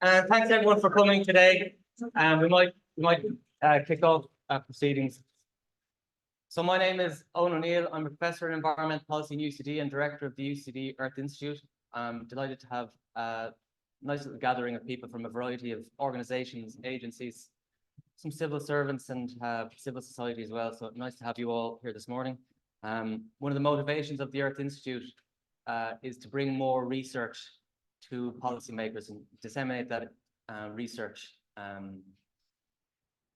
And thanks everyone for coming today. We might kick off proceedings. So my name is Owen O'Neill. I'm a professor in environmental policy in UCD and director of the UCD Earth Institute. I'm delighted to have a nice little gathering of people from a variety of organizations, agencies, some civil servants and civil society as well. So nice to have you all here this morning. One of the motivations of the Earth Institute is to bring more research to policymakers and disseminate that research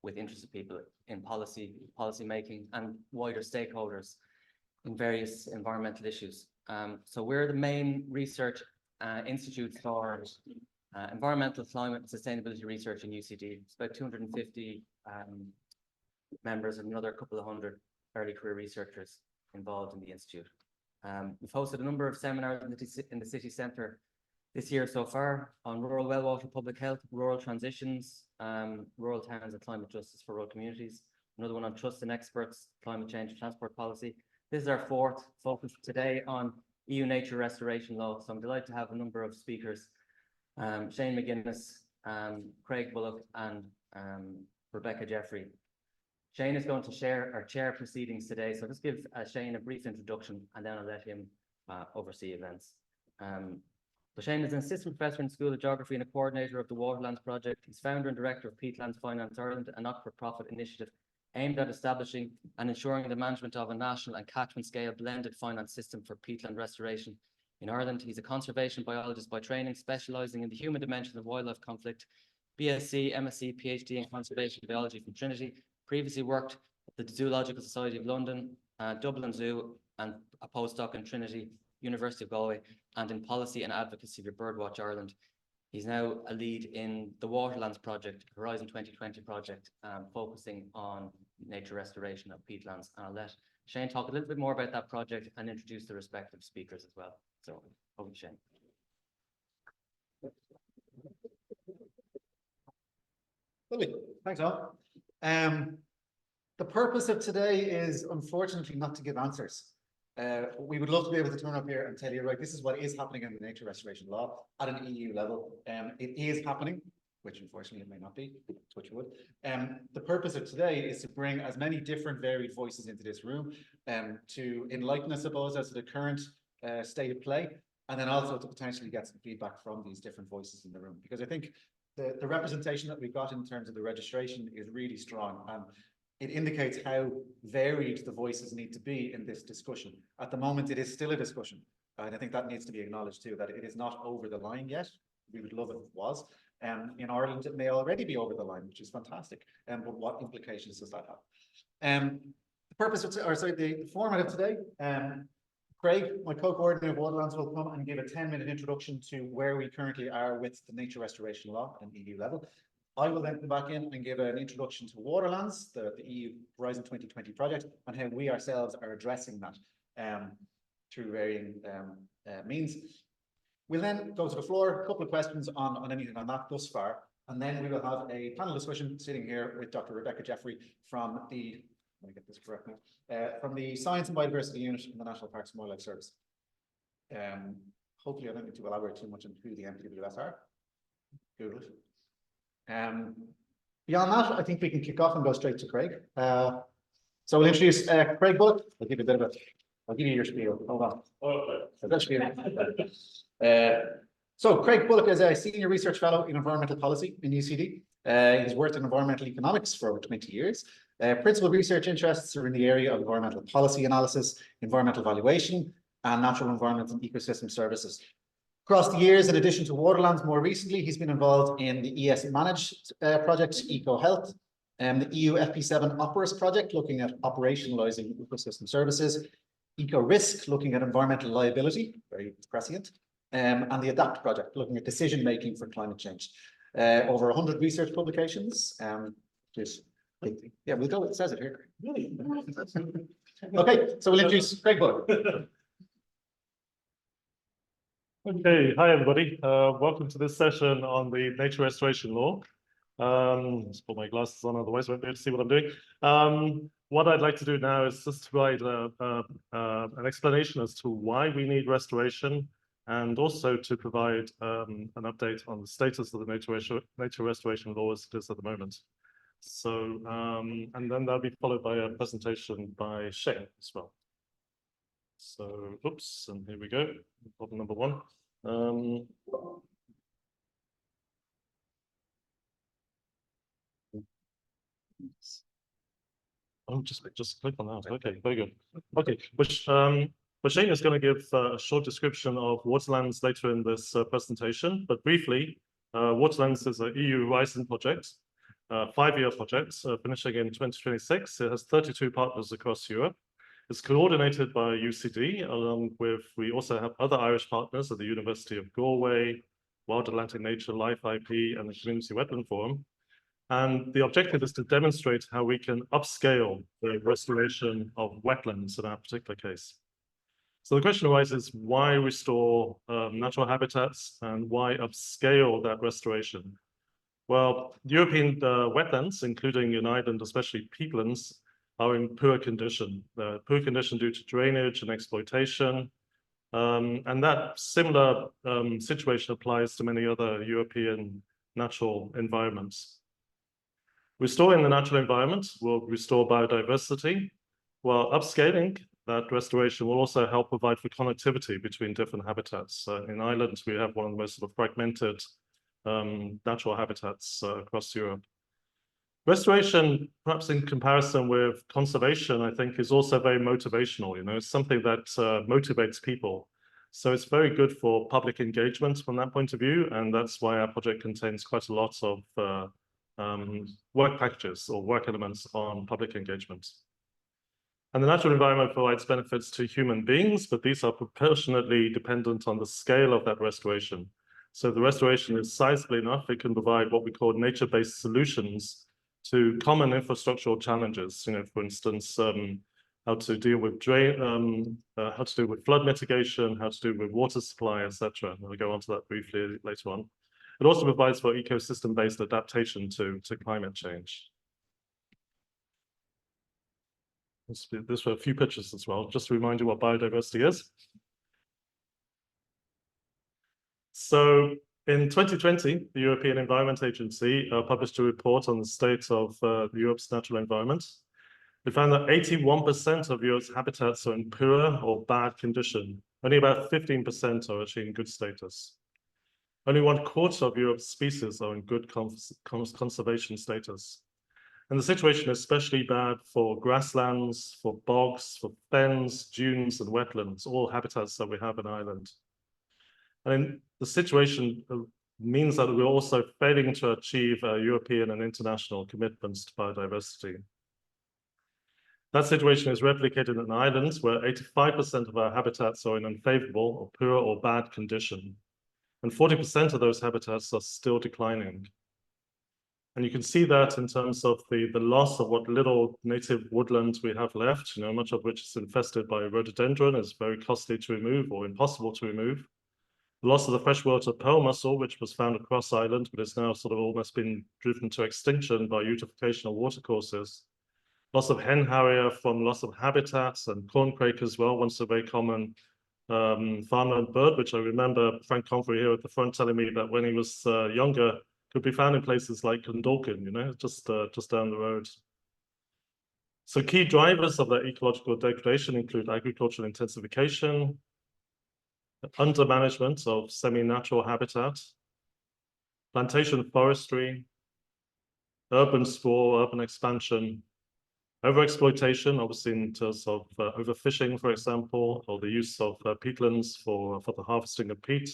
with interested people in policy making and wider stakeholders in various environmental issues. So we're the main research institute for environmental, climate and sustainability research in UCD. It's about 250 members and another couple of hundred early career researchers involved in the institute. We've hosted a number of seminars in the city centre this year so far on rural well water, public health, rural transitions, rural towns and climate justice for rural communities. Another one on trust and experts, climate change and transport policy. This is our fourth focus today on EU nature restoration law. So I'm delighted to have a number of speakers, Shane McGuinness, Craig Bullock and Rebecca Jeffrey. Shane is going to share our chair proceedings today. So I'll just give Shane a brief introduction and then I'll let him oversee events. So Shane is an assistant professor in the School of Geography and a coordinator of the WaterLANDS Project. He's founder and director of Peatlands Finance Ireland, a not-for-profit initiative aimed at establishing and ensuring the management of a national and catchment scale blended finance system for peatland restoration in Ireland. He's a conservation biologist by training, specialising in the human dimension of wildlife conflict, BSc, MSc, PhD in conservation biology from Trinity. Previously worked at the Zoological Society of London, Dublin Zoo, and a postdoc in Trinity, University of Galway, and in policy and advocacy for Birdwatch Ireland. He's now a lead in the WaterLANDS Project, Horizon 2020 project, focusing on nature restoration of peatlands. And I'll let Shane talk a little bit more about that project and introduce the respective speakers as well. So over to Shane. Lovely. Thanks, Al. The purpose of today is unfortunately not to give answers. We would love to be able to turn up here and tell you, right, this is what is happening in the nature restoration law at an EU level. It is happening, which unfortunately it may not be, touch wood. The purpose of today is to bring as many different varied voices into this room to enlighten, I suppose, as to the current state of play, and then also to potentially get some feedback from these different voices in the room. Because I think the representation that we've got in terms of the registration is really strong. It indicates how varied the voices need to be in this discussion. At the moment, it is still a discussion. And I think that needs to be acknowledged too, that it is not over the line yet. We would love it if it was. In Ireland, it may already be over the line, which is fantastic. But what implications does that have? The purpose of, the format of today, Craig, my co-coordinator of WaterLANDS, will come and give a 10-minute introduction to where we currently are with the nature restoration law at an EU level. I will then come back in and give an introduction to WaterLANDS, the EU Horizon 2020 project, and how we ourselves are addressing that through varying means. We'll then go to the floor, a couple of questions on anything on that thus far, and then we will have a panel discussion sitting here with Dr. Rebecca Jeffrey from the, let me get this correct now, from the Science and Biodiversity Unit in the National Parks and Wildlife Service. Hopefully I don't need to elaborate too much on who the NPWS are. Google it. Beyond that, I think we can kick off and go straight to Craig. So we'll introduce Craig Bullock. I'll give you a bit of a, I'll give you your spiel. Hold on. So Craig Bullock is a senior research fellow in environmental policy in UCD. He's worked in environmental economics for over 20 years. Principal research interests are in the area of environmental policy analysis, environmental valuation, and natural environment and ecosystem services. Across the years, in addition to WaterLANDS, more recently, he's been involved in the ES Managed project, Eco Health, and the EU FP7 Operas project, looking at operationalizing ecosystem services, Eco Risk, looking at environmental liability, very prescient, and the ADAPT project, looking at decision-making for climate change. Over 100 research publications. Yeah, we'll go, it says it here. Really? Okay, so we'll introduce Craig Bullock. Okay, hi everybody. Welcome to this session on the nature restoration law. Let's put my glasses on, otherwise I won't be able to see what I'm doing. What I'd like to do now is just to provide an explanation as to why we need restoration and also to provide an update on the status of the nature restoration law as it is at the moment. So, and then that'll be followed by a presentation by Shane as well. So, oops, and here we go, problem number one. Oh, just click on that. Okay, very good. Okay, which Shane is going to give a short description of WaterLANDS later in this presentation, but briefly, WaterLANDS is an EU Horizon project, 5-year project finishing in 2026. It has 32 partners across Europe. It's coordinated by UCD, along with, we also have other Irish partners at the University of Galway, Wild Atlantic Nature, Life IP, and the Community Wetland Forum. And the objective is to demonstrate how we can upscale the restoration of wetlands in our particular case. So the question arises, why restore natural habitats and why upscale that restoration? Well, European wetlands, including in Ireland, especially peatlands, are in poor condition. Poor condition due to drainage and exploitation. And that similar situation applies to many other European natural environments. Restoring the natural environment will restore biodiversity, while upscaling that restoration will also help provide for connectivity between different habitats. In Ireland, we have one of the most sort of fragmented natural habitats across Europe. Restoration, perhaps in comparison with conservation, I think is also very motivational. You know, it's something that motivates people. So it's very good for public engagement from that point of view, and that's why our project contains quite a lot of work packages or work elements on public engagement. And the natural environment provides benefits to human beings, but these are proportionately dependent on the scale of that restoration. So the restoration is sizable enough, it can provide what we call nature-based solutions to common infrastructural challenges. You know, for instance, how to deal with how to deal with flood mitigation, how to deal with water supply, etc. We'll go on to that briefly later on. It also provides for ecosystem-based adaptation to climate change. This were a few pictures as well, just to remind you what biodiversity is. So in 2020, the European Environment Agency published a report on the state of Europe's natural environment. It found that 81% of Europe's habitats are in poor or bad condition. Only about 15% are actually in good status. Only 1/4 of Europe's species are in good conservation status. And the situation is especially bad for grasslands, for bogs, for fens, dunes, and wetlands, all habitats that we have in Ireland. And the situation means that we're also failing to achieve European and international commitments to biodiversity. That situation is replicated in Ireland, where 85% of our habitats are in unfavorable or poor or bad condition. And 40% of those habitats are still declining. And you can see that in terms of the loss of what little native woodland we have left, you know, much of which is infested by rhododendron, is very costly to remove or impossible to remove. The loss of the freshwater pearl mussel, which was found across Ireland, but is now sort of almost been driven to extinction by eutrophication of watercourses. Loss of hen harrier from loss of habitats, and corncrake as well, once a very common farmland bird, which I remember Frank Comfrey here at the front telling me that when he was younger, could be found in places like Clondalkin, you know, just down the road. So key drivers of that ecological degradation include agricultural intensification, undermanagement of semi-natural habitat, plantation forestry, urban sprawl, urban expansion, overexploitation, obviously in terms of overfishing, for example, or the use of peatlands for the harvesting of peat.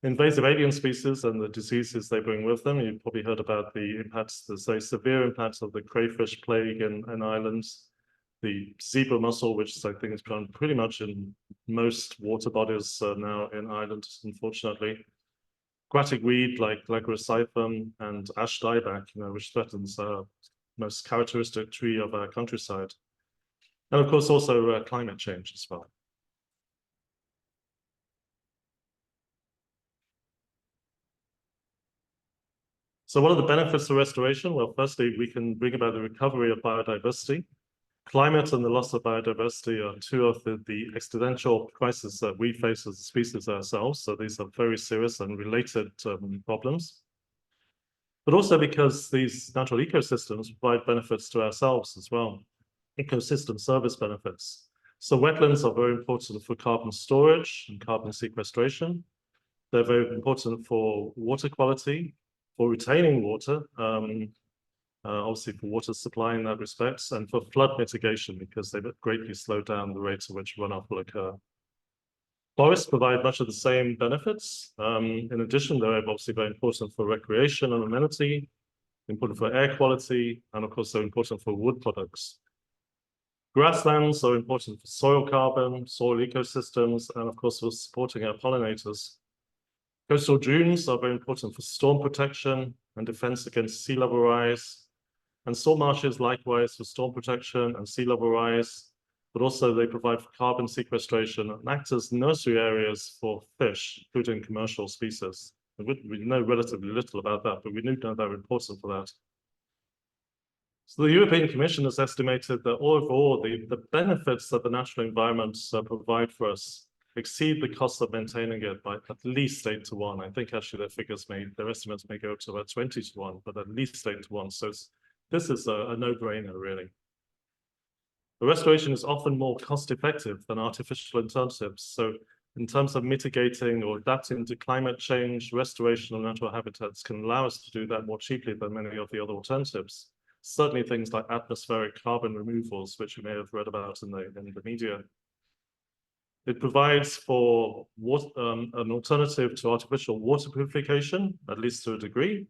Invasive alien species and the diseases they bring with them. You've probably heard about the impacts, the very severe impacts of the crayfish plague in Ireland, the zebra mussel, which I think is found pretty much in most water bodies now in Ireland, unfortunately. Aquatic weed like Glagorocyphum and ash dieback, you know, which threatens most characteristic tree of our countryside. And of course, also climate change as well. So what are the benefits of restoration? Well, firstly, we can bring about the recovery of biodiversity. Climate and the loss of biodiversity are two of the existential crises that we face as a species ourselves. So these are very serious and related problems. But also because these natural ecosystems provide benefits to ourselves as well, ecosystem service benefits. So wetlands are very important for carbon storage and carbon sequestration. They're very important for water quality, for retaining water, obviously for water supply in that respect, and for flood mitigation, because they greatly slow down the rate at which runoff will occur. Forests provide much of the same benefits. In addition, they're obviously very important for recreation and amenity, important for air quality, and of course, they're important for wood products. Grasslands are important for soil carbon, soil ecosystems, and of course, for supporting our pollinators. Coastal dunes are very important for storm protection and defense against sea level rise. And salt marshes likewise for storm protection and sea level rise, but also they provide for carbon sequestration and act as nursery areas for fish, including commercial species. We know relatively little about that, but we do know they're important for that. So the European Commission has estimated that overall the benefits that the natural environments provide for us exceed the cost of maintaining it by at least 8 to 1. I think actually their estimates may go to about 20 to 1, but at least 8 to 1. So this is a no-brainer, really. The restoration is often more cost-effective than artificial alternatives. So in terms of mitigating or adapting to climate change, restoration of natural habitats can allow us to do that more cheaply than many of the other alternatives. Certainly things like atmospheric carbon removals, which you may have read about in the media. It provides for an alternative to artificial water purification, at least to a degree.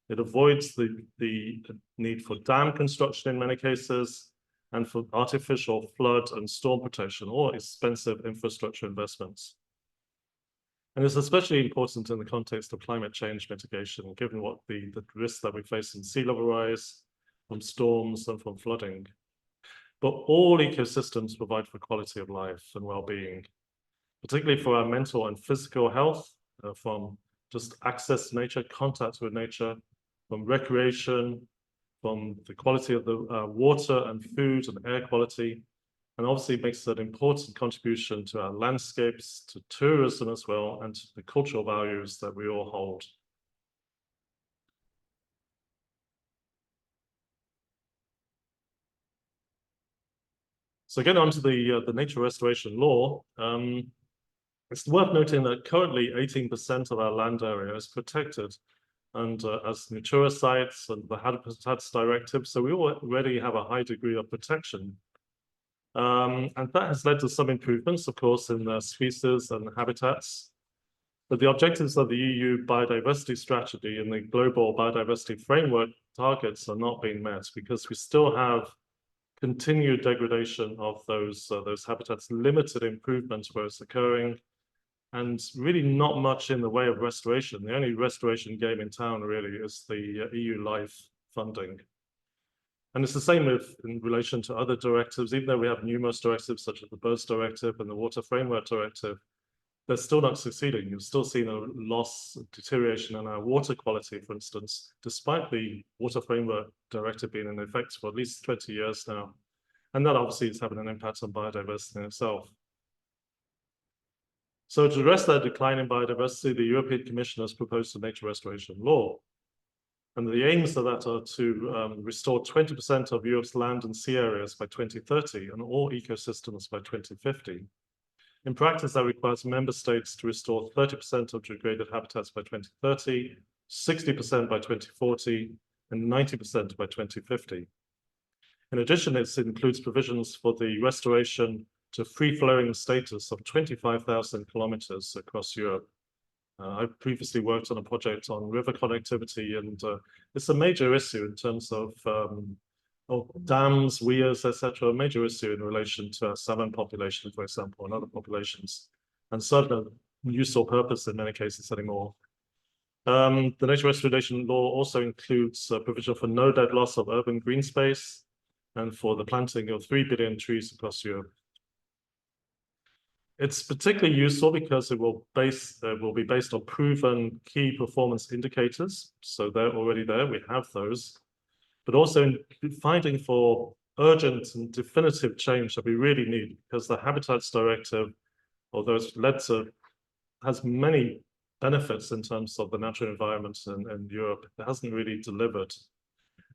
It avoids the need for dam construction in many cases, and for artificial flood and storm protection or expensive infrastructure investments. And it's especially important in the context of climate change mitigation, given what the risks that we face in sea level rise, from storms and from flooding. But all ecosystems provide for quality of life and well-being, particularly for our mental and physical health, from just access to nature, contact with nature, from recreation, from the quality of the water and food and air quality, and obviously makes an important contribution to our landscapes, to tourism as well, and to the cultural values that we all hold. So getting on to the nature restoration law, it's worth noting that currently 18% of our land area is protected and as Natura sites and the Habitats Directive, so we already have a high degree of protection. And that has led to some improvements, of course, in species and habitats. But the objectives of the EU biodiversity strategy and the global biodiversity framework targets are not being met because we still have continued degradation of those habitats, limited improvements where it's occurring, and really not much in the way of restoration. The only restoration game in town really is the EU LIFE funding. And it's the same in relation to other directives, even though we have numerous directives such as the Birds Directive and the Water Framework Directive, they're still not succeeding. You've still seen a loss, deterioration in our water quality, for instance, despite the Water Framework Directive being in effect for at least 20 years now. And that obviously is having an impact on biodiversity in itself. So to address that decline in biodiversity, the European Commission has proposed a nature restoration law. And the aims of that are to restore 20% of Europe's land and sea areas by 2030 and all ecosystems by 2050. In practice, that requires member states to restore 30% of degraded habitats by 2030, 60% by 2040, and 90% by 2050. In addition, it includes provisions for the restoration to free-flowing status of 25,000 kilometers across Europe. I've previously worked on a project on river connectivity, and it's a major issue in terms of dams, weirs, etc. A major issue in relation to salmon population, for example, and other populations, and certainly useful purpose in many cases anymore. The nature restoration law also includes provision for no dead loss of urban green space and for the planting of 3 billion trees across Europe. It's particularly useful because it will be based on proven key performance indicators. So they're already there, we have those. But also in finding for urgent and definitive change that we really need, because the Habitats Directive, although it's led to, has many benefits in terms of the natural environment in Europe, it hasn't really delivered.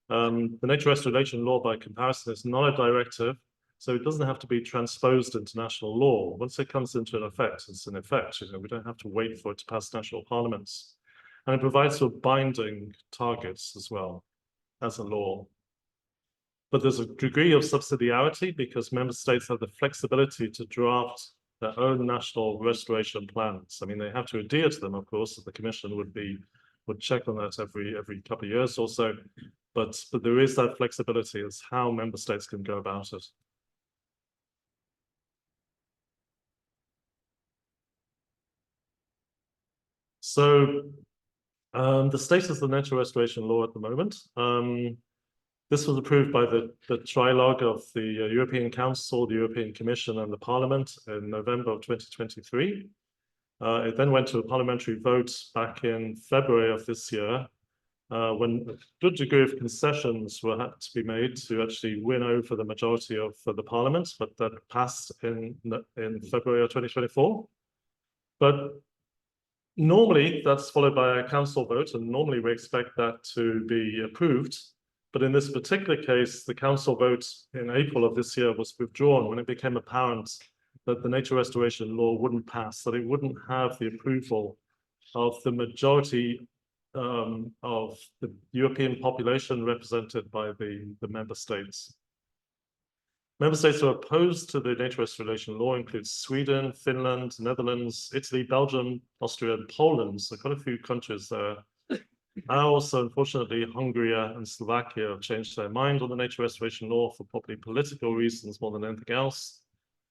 The nature restoration law, by comparison, is not a directive, so it doesn't have to be transposed into national law. Once it comes into effect, it's in effect. You know, we don't have to wait for it to pass national parliaments. And it provides for binding targets as well as a law. But there's a degree of subsidiarity because member states have the flexibility to draft their own national restoration plans. I mean, they have to adhere to them, of course, and the Commission would check on that every couple of years or so. But there is that flexibility as how member states can go about it. So the status of the nature restoration law at the moment. This was approved by the trilogue of the European Council, the European Commission and the Parliament in November of 2023. It then went to a parliamentary vote back in February of this year, when a good degree of concessions had to be made to actually win over the majority of the Parliament, but that passed in February of 2024. But normally that's followed by a council vote, and normally we expect that to be approved. But in this particular case, the council vote in April of this year was withdrawn when it became apparent that the nature restoration law wouldn't pass, that it wouldn't have the approval of the majority of the European population represented by the member states. Member states who are opposed to the nature restoration law include Sweden, Finland, Netherlands, Italy, Belgium, Austria, and Poland. So quite a few countries there. Also, unfortunately, Hungary and Slovakia have changed their mind on the nature restoration law for probably political reasons more than anything else.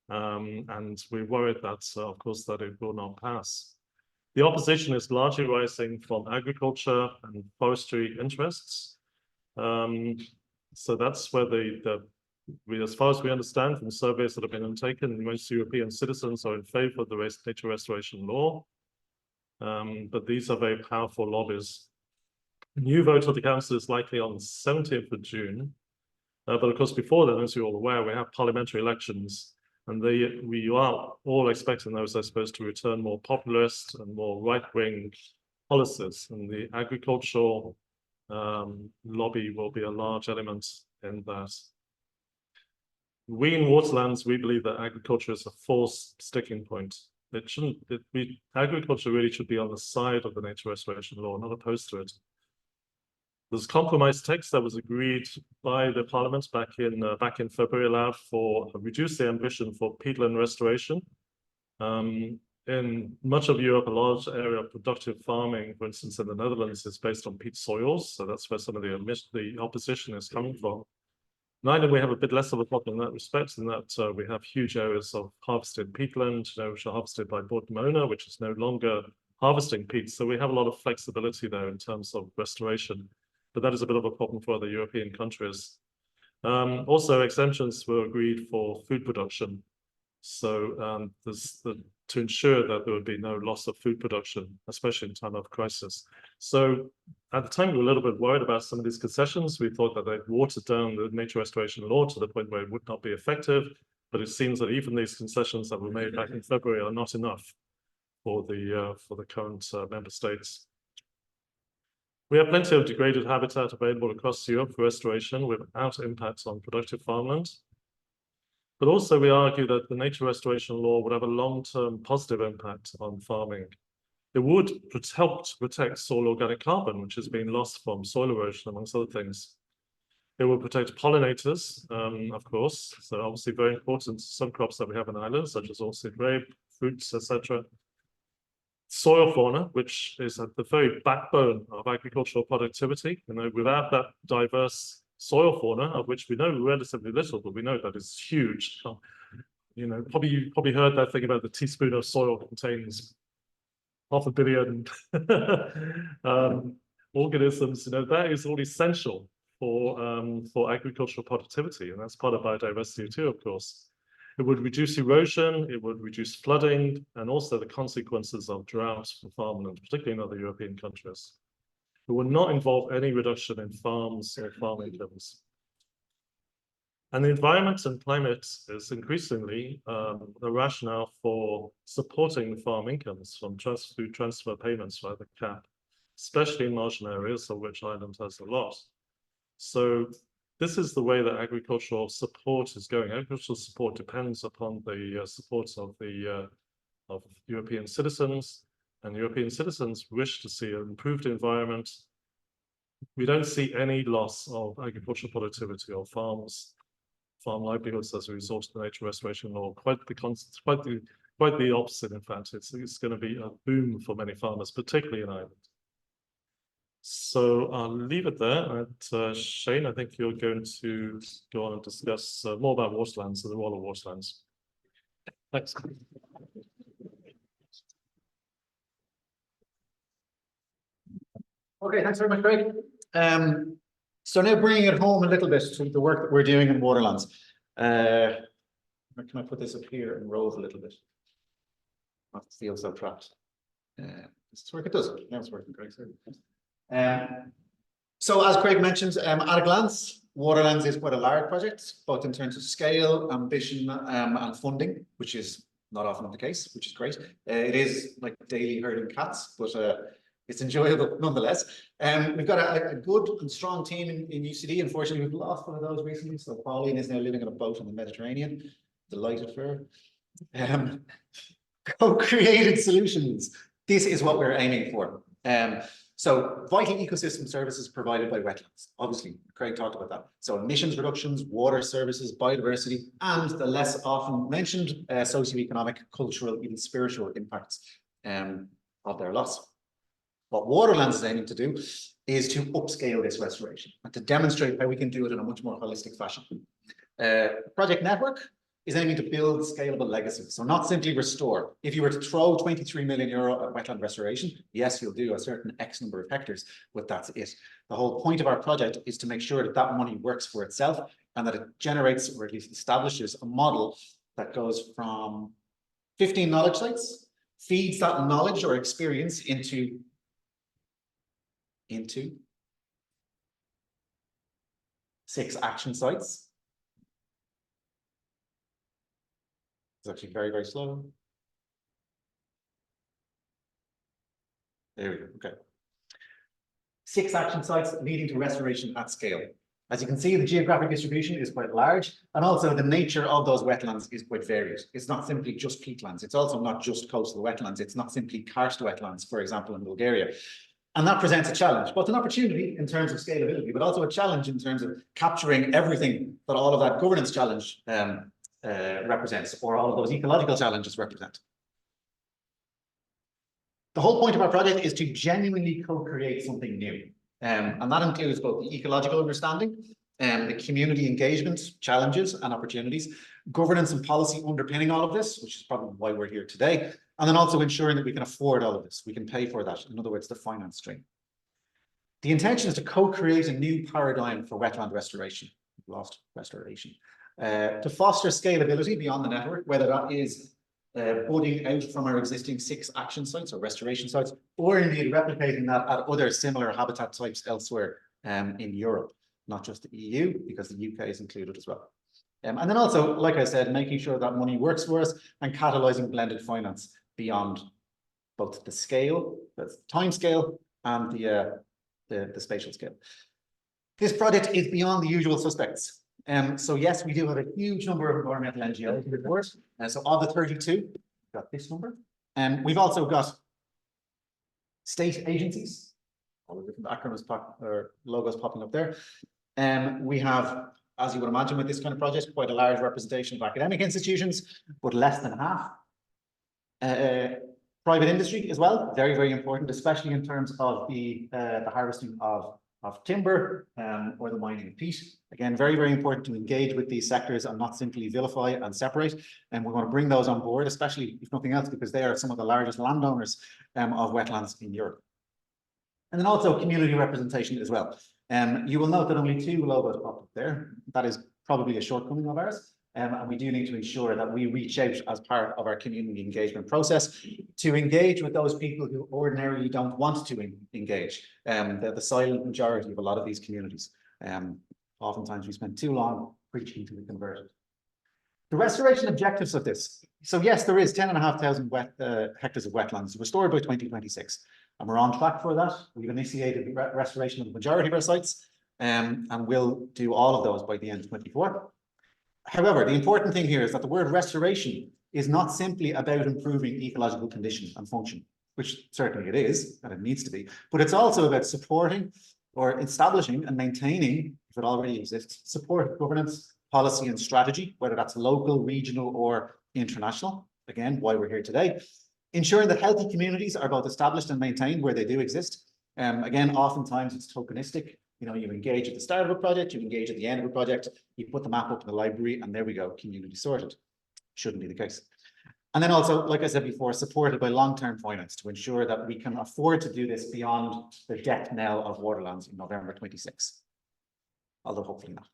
And we're worried that, of course, that it will not pass. The opposition is largely rising from agriculture and forestry interests. So that's where as far as we understand from surveys that have been undertaken, most European citizens are in favor of the nature restoration law. But these are very powerful lobbies. A new vote of the council is likely on the 17th of June. But of course, before then, as you're all aware, we have parliamentary elections, and we are all expecting those, I suppose, to return more populist and more right-wing policies. And the agricultural lobby will be a large element in that. We in WaterLANDS, we believe that agriculture is a false sticking point. Agriculture really should be on the side of the nature restoration law, not opposed to it. There's a compromise text that was agreed by the Parliament back in February, allowed for reduce the ambition for peatland restoration. In much of Europe, a large area of productive farming, for instance, in the Netherlands, is based on peat soils. So that's where some of the opposition is coming from. In Ireland, we have a bit less of a problem in that respect, in that we have huge areas of harvested peatland, which are harvested by Bord Mona, which is no longer harvesting peat. So we have a lot of flexibility there in terms of restoration. But that is a bit of a problem for other European countries. Also, exemptions were agreed for food production. So to ensure that there would be no loss of food production, especially in time of crisis. So at the time, we were a little bit worried about some of these concessions. We thought that they'd watered down the nature restoration law to the point where it would not be effective. But it seems that even these concessions that were made back in February are not enough for the current member states. We have plenty of degraded habitat available across Europe for restoration without impacts on productive farmland. But also we argue that the nature restoration law would have a long-term positive impact on farming. It would help to protect soil organic carbon, which is being lost from soil erosion, amongst other things. It will protect pollinators, of course. So obviously very important to some crops that we have in Ireland, such as orchid rape, fruits, etc. Soil fauna, which is at the very backbone of agricultural productivity. You know, without that diverse soil fauna, of which we know relatively little, but we know that it's huge. You know, you probably heard that thing about the teaspoon of soil contains 500 billion organisms. You know, that is all essential for agricultural productivity, and that's part of biodiversity too, of course. It would reduce erosion, it would reduce flooding, and also the consequences of drought for farmland, particularly in other European countries. It would not involve any reduction in farms or farm incomes. And the environment and climate is increasingly the rationale for supporting farm incomes from through transfer payments via the cap, especially in marginal areas, of which Ireland has a lot. So this is the way that agricultural support is going. Agricultural support depends upon the support of the of European citizens, and European citizens wish to see an improved environment. We don't see any loss of agricultural productivity or farm livelihoods as a result of the nature restoration law. Quite the opposite. In fact, it's going to be a boom for many farmers, particularly in Ireland. So I'll leave it there. And Shane, I think you're going to go on and discuss more about waterlands and the role of waterlands. Thanks. Okay, thanks very much, Craig. So now bringing it home a little bit to the work that we're doing in waterlands. Can I put this up here and roll a little bit? Not feel so trapped. Does this work? It does. Now it's working, Craig. So as Craig mentioned, at a glance, waterlands is quite a large project, both in terms of scale, ambition, and funding, which is not often the case, which is great. It is like daily herding cats, but it's enjoyable nonetheless. We've got a good and strong team in UCD. Unfortunately, we've lost one of those recently. So Pauline is now living on a boat in the Mediterranean. Delighted for her. Co-created solutions. This is what we're aiming for. So vital ecosystem services provided by wetlands. Obviously, Craig talked about that. So emissions reductions, water services, biodiversity, and the less often mentioned socioeconomic, cultural, even spiritual impacts of their loss. What Waterlands is aiming to do is to upscale this restoration and to demonstrate how we can do it in a much more holistic fashion. Project Network is aiming to build scalable legacy. So not simply restore. If you were to throw 23 million euro at wetland restoration, yes, you'll do a certain X number of hectares, but that's it. The whole point of our project is to make sure that that money works for itself and that it generates, or at least establishes, a model that goes from 15 knowledge sites, feeds that knowledge or experience into 6 action sites. It's actually very, very slow. There we go. Okay. 6 action sites leading to restoration at scale. As you can see, the geographic distribution is quite large, and also the nature of those wetlands is quite varied. It's not simply just peatlands. It's also not just coastal wetlands. It's not simply karst wetlands, for example, in Bulgaria. And that presents a challenge, both an opportunity in terms of scalability, but also a challenge in terms of capturing everything that all of that governance challenge represents, or all of those ecological challenges represent. The whole point of our project is to genuinely co-create something new. And that includes both the ecological understanding, the community engagement challenges and opportunities, governance and policy underpinning all of this, which is probably why we're here today, and then also ensuring that we can afford all of this. We can pay for that. In other words, the finance stream. The intention is to co-create a new paradigm for wetland restoration, to foster scalability beyond the network, whether that is budding out from our existing 6 action sites or restoration sites, or indeed replicating that at other similar habitat types elsewhere in Europe, not just the EU, because the UK is included as well. And then also, like I said, making sure that money works for us and catalyzing blended finance beyond both the scale, the time scale, and the spatial scale. This project is beyond the usual suspects. So yes, we do have a huge number of environmental NGOs to report. So of the 32, we've got this number. And we've also got state agencies, all the different acronyms or logos popping up there. We have, as you would imagine with this kind of project, quite a large representation of academic institutions, but less than half. Private industry as well, very, very important, especially in terms of the harvesting of timber or the mining of peat. Again, very, very important to engage with these sectors and not simply vilify and separate. And we want to bring those on board, especially if nothing else, because they are some of the largest landowners of wetlands in Europe. And then also community representation as well. You will note that only 2 logos popped up there. That is probably a shortcoming of ours. And we do need to ensure that we reach out as part of our community engagement process to engage with those people who ordinarily don't want to engage. The silent majority of a lot of these communities. Oftentimes we spend too long preaching to the converted. The restoration objectives of this. So yes, there is 10,500 hectares of wetlands restored by 2026. And we're on track for that. We've initiated the restoration of the majority of our sites, and we'll do all of those by the end of 24. However, the important thing here is that the word restoration is not simply about improving ecological condition and function, which certainly it is, and it needs to be, but it's also about supporting or establishing and maintaining, if it already exists, support governance, policy and strategy, whether that's local, regional, or international. Again, why we're here today. Ensuring that healthy communities are both established and maintained where they do exist. Again, oftentimes it's tokenistic. You know, you engage at the start of a project, you engage at the end of a project, you put the map up in the library, and there we go, community sorted. Shouldn't be the case. And then also, like I said before, supported by long-term finance to ensure that we can afford to do this beyond the death knell of WaterLANDS in November 26. Although hopefully not.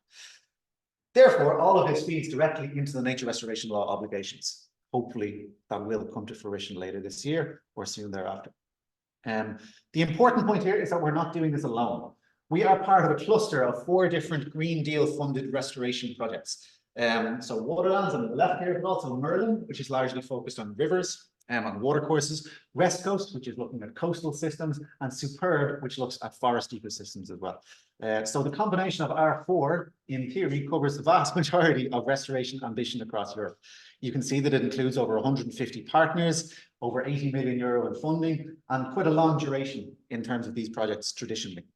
Therefore, all of this feeds directly into the nature restoration law obligations. Hopefully that will come to fruition later this year or soon thereafter. The important point here is that we're not doing this alone. We are part of a cluster of 4 different Green Deal funded restoration projects. So WaterLANDS on the left here, but also Merlin, which is largely focused on rivers and watercourses, West Coast, which is looking at coastal systems, and Superb, which looks at forest ecosystems as well. So the combination of our 4, in theory, covers the vast majority of restoration ambition across Europe. You can see that it includes over 150 partners, over 80 million euro in funding, and quite a long duration in terms of these projects traditionally.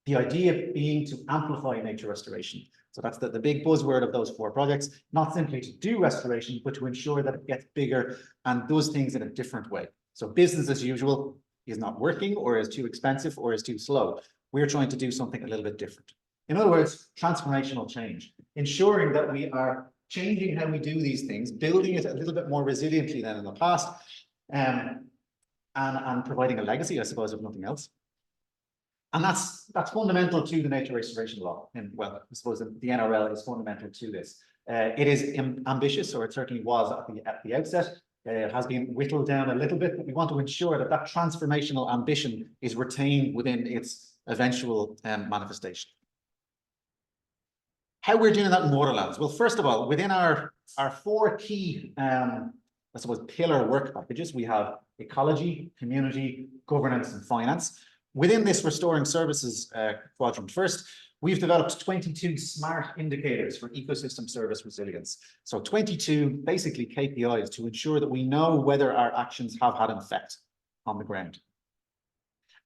The idea being to amplify nature restoration. So that's the big buzzword of those 4 projects, not simply to do restoration, but to ensure that it gets bigger and does things in a different way. So business as usual is not working, or is too expensive, or is too slow. We're trying to do something a little bit different. In other words, transformational change, ensuring that we are changing how we do these things, building it a little bit more resiliently than in the past, and providing a legacy, I suppose, if nothing else. And that's fundamental to the nature restoration law. And well, I suppose the NRL is fundamental to this. It is ambitious, or it certainly was at the outset. It has been whittled down a little bit, but we want to ensure that that transformational ambition is retained within its eventual manifestation. How we're doing that in WaterLANDS? Well, first of all, within our 4 key, I suppose, pillar work packages, we have ecology, community, governance, and finance. Within this restoring services quadrant first, we've developed 22 smart indicators for ecosystem service resilience. So 22 basically KPIs to ensure that we know whether our actions have had an effect on the ground.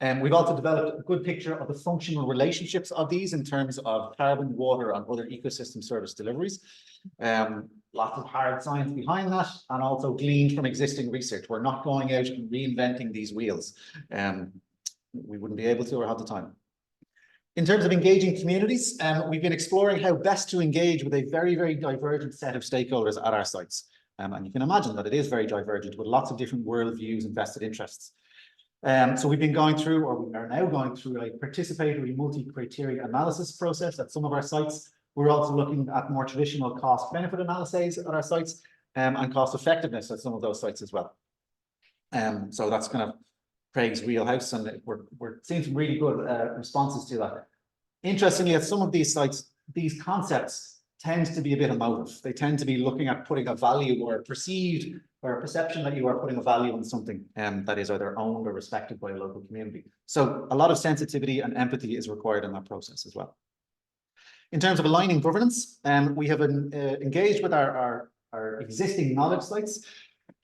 And we've also developed a good picture of the functional relationships of these in terms of carbon, water, and other ecosystem service deliveries. Lots of hard science behind that, and also gleaned from existing research. We're not going out and reinventing these wheels. We wouldn't be able to or have the time. In terms of engaging communities, we've been exploring how best to engage with a very, very divergent set of stakeholders at our sites. And you can imagine that it is very divergent with lots of different worldviews and vested interests. So we've been going through, or we are now going through, a participatory multi-criteria analysis process at some of our sites. We're also looking at more traditional cost-benefit analyses at our sites, and cost effectiveness at some of those sites as well. So that's kind of Craig's wheelhouse, and we're seeing some really good responses to that. Interestingly, at some of these sites, these concepts tend to be a bit emotive. They tend to be looking at putting a value or a perceived or a perception that you are putting a value on something that is either owned or respected by a local community. So a lot of sensitivity and empathy is required in that process as well. In terms of aligning governance, we have engaged with our existing knowledge sites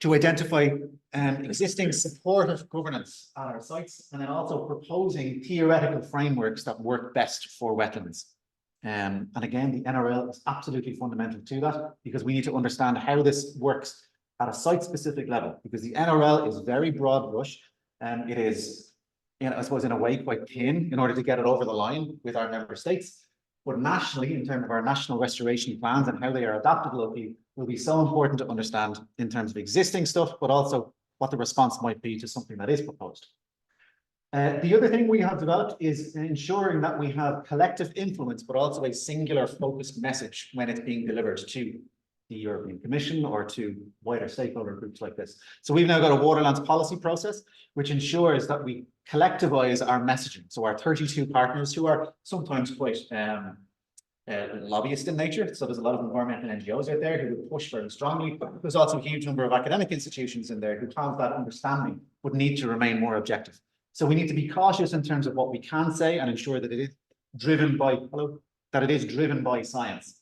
to identify existing supportive governance at our sites, and then also proposing theoretical frameworks that work best for wetlands. And again, the NRL is absolutely fundamental to that, because we need to understand how this works at a site-specific level, because the NRL is very broad brush, and it is, I suppose, in a way quite thin in order to get it over the line with our member states. But nationally, in terms of our national restoration plans and how they are adapted locally, will be so important to understand in terms of existing stuff, but also what the response might be to something that is proposed. The other thing we have developed is ensuring that we have collective influence, but also a singular focused message when it's being delivered to the European Commission or to wider stakeholder groups like this. So we've now got a WaterLANDS policy process, which ensures that we collectivize our messaging. So our 32 partners, who are sometimes quite lobbyist in nature. So there's a lot of environmental NGOs out there who would push very strongly. There's also a huge number of academic institutions in there who have that understanding, but need to remain more objective. So we need to be cautious in terms of what we can say and ensure that it is driven by, science.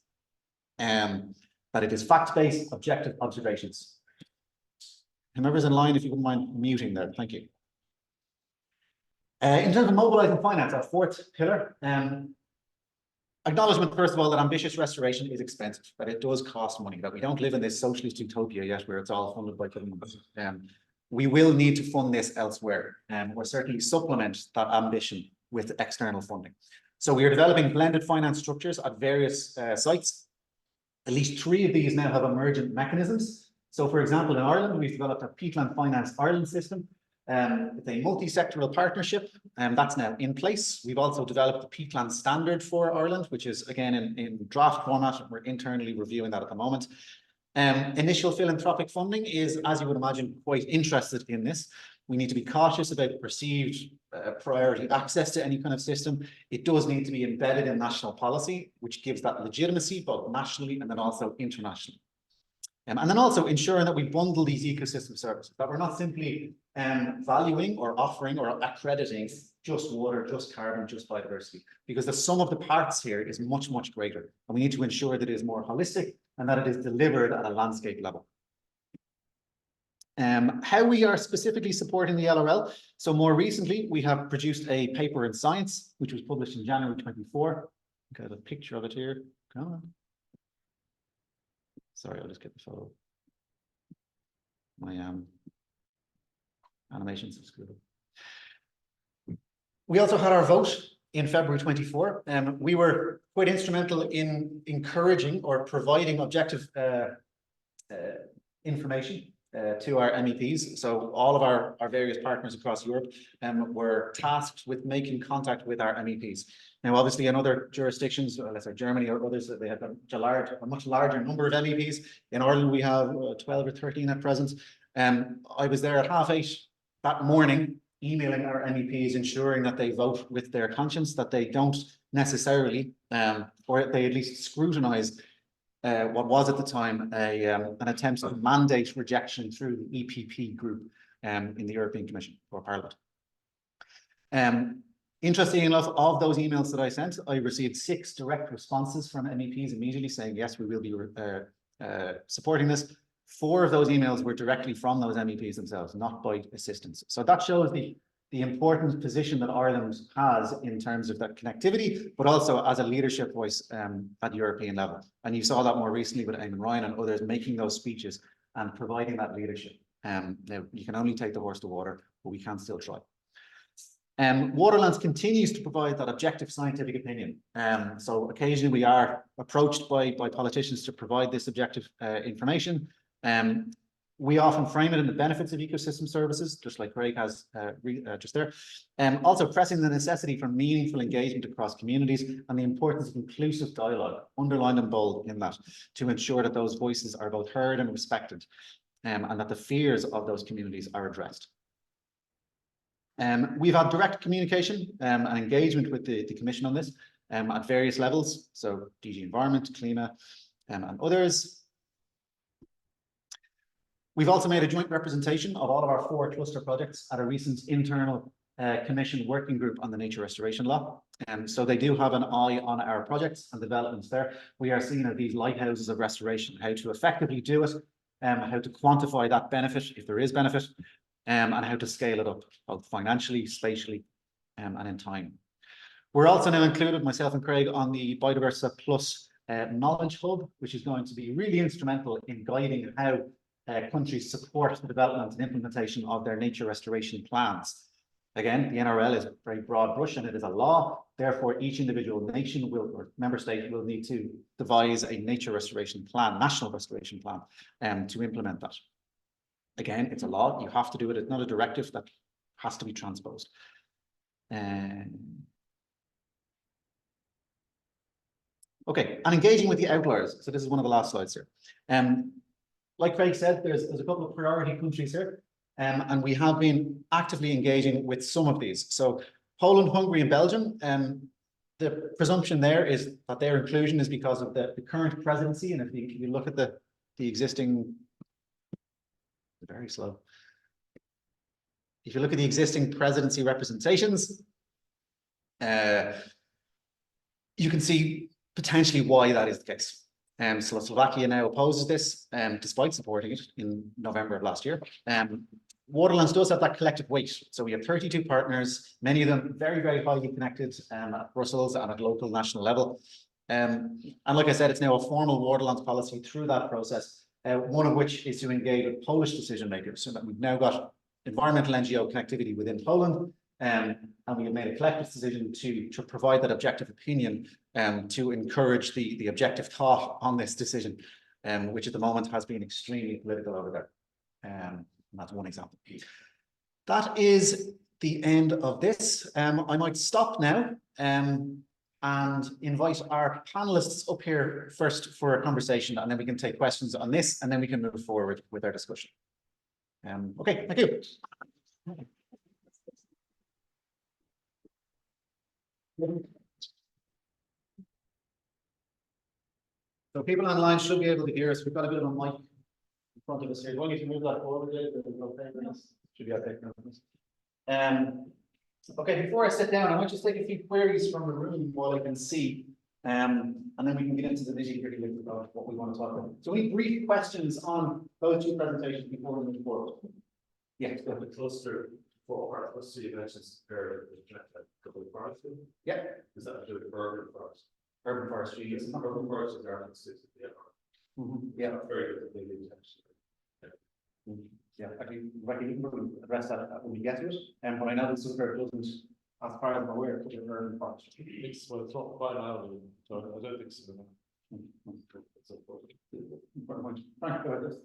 That it is fact-based, objective observations. Whoever's in line, if you wouldn't mind muting there, thank you. In terms of mobilizing finance, our fourth pillar, acknowledgement, first of all, that ambitious restoration is expensive, that it does cost money, that we don't live in this socialist utopia yet where it's all funded by government. We will need to fund this elsewhere, or certainly supplement that ambition with external funding. So we are developing blended finance structures at various sites. At least 3 of these now have emergent mechanisms. So, for example, in Ireland, we've developed a Peatland Finance Ireland system. It's a multi-sectoral partnership, and that's now in place. We've also developed the Peatland standard for Ireland, which is again in draft format. We're internally reviewing that at the moment. Initial philanthropic funding is, as you would imagine, quite interested in this. We need to be cautious about perceived priority access to any kind of system. It does need to be embedded in national policy, which gives that legitimacy both nationally and then also internationally. And then also ensuring that we bundle these ecosystem services, that we're not simply valuing or offering or accrediting just water, just carbon, just biodiversity, because the sum of the parts here is much, much greater. And we need to ensure that it is more holistic and that it is delivered at a landscape level. How we are specifically supporting the LRL. So more recently, we have produced a paper in Science, which was published in January 24. Got a picture of it here. Come on. Sorry, I'll just get the photo. My animations are screwed up. We also had our vote in February 24. We were quite instrumental in encouraging or providing objective information to our MEPs. So all of our various partners across Europe were tasked with making contact with our MEPs. Now, obviously, in other jurisdictions, let's say Germany or others, they have a much larger number of MEPs. In Ireland, we have 12 or 13 at present. I was there at 8:30 that morning, emailing our MEPs, ensuring that they vote with their conscience, that they don't necessarily, or they at least scrutinise what was at the time an attempt to mandate rejection through the EPP group in the European Commission or Parliament. Interestingly enough, of those emails that I sent, I received 6 direct responses from MEPs immediately saying, yes, we will be supporting this. 4 of those emails were directly from those MEPs themselves, not by assistants. So that shows the important position that Ireland has in terms of that connectivity, but also as a leadership voice at European level. And you saw that more recently with Eamon Ryan and others making those speeches and providing that leadership. Now, you can only take the horse to water, but we can still try. WaterLANDS continues to provide that objective scientific opinion. So occasionally we are approached by politicians to provide this objective information. We often frame it in the benefits of ecosystem services, just like Craig has just there. Also pressing the necessity for meaningful engagement across communities and the importance of inclusive dialogue, underlined and bold in that, to ensure that those voices are both heard and respected, and that the fears of those communities are addressed. We've had direct communication and engagement with the Commission on this at various levels, so DG Environment, Klima, and others. We've also made a joint representation of all of our 4 cluster projects at a recent internal Commission working group on the nature restoration law. So they do have an eye on our projects and developments there. We are seeing these lighthouses of restoration, how to effectively do it, how to quantify that benefit, if there is benefit, and how to scale it up, both financially, spatially, and in time. We're also now included, myself and Craig, on the Biodiversity Plus Knowledge Hub, which is going to be really instrumental in guiding how countries support the development and implementation of their nature restoration plans. Again, the NRL is a very broad brush and it is a law. Therefore, each individual nation or member state will need to devise a nature restoration plan, national restoration plan, to implement that. Again, it's a law. You have to do it. It's not a directive that has to be transposed. Okay, and engaging with the outliers. So this is one of the last slides here. Like Craig said, there's a couple of priority countries here, and we have been actively engaging with some of these. So Poland, Hungary, and Belgium, the presumption there is that their inclusion is because of the current presidency, and if you look at the existing, very slow. If you look at the existing presidency representations, you can see potentially why that is the case. So Slovakia now opposes this, despite supporting it in November of last year. WaterLANDS does have that collective weight. So we have 32 partners, many of them very, very highly connected at Brussels and at local national level. And like I said, it's now a formal WaterLANDS policy through that process, one of which is to engage with Polish decision makers, so that we've now got environmental NGO connectivity within Poland, and we have made a collective decision to provide that objective opinion, to encourage the objective thought on this decision, which at the moment has been extremely political over there. And that's one example. That is the end of this. I might stop now and invite our panelists up here first for a conversation, and then we can take questions on this, and then we can move forward with our discussion. Okay, thank you. So people online should be able to hear us. We've got a bit of a mic in front of us here. Do you want me to move that forward a little bit? Should be okay. Okay, before I sit down, I want to just take a few queries from the room while I can see, and then we can get into the nitty-gritty about what we want to talk about. So any brief questions on those two presentations before we move forward? Yeah, go ahead. The cluster for cluster you mentioned compared to the forestry. Yeah. Is that to do with urban forest? Urban forestry, yes. Urban forest is urban cities. Yeah. Very good. Yeah, I can address that when we get to it. But I know that Super doesn't, as far as I'm aware, put an urban forestry. It's not quite out, so I don't think so. It's important. Frank, go ahead.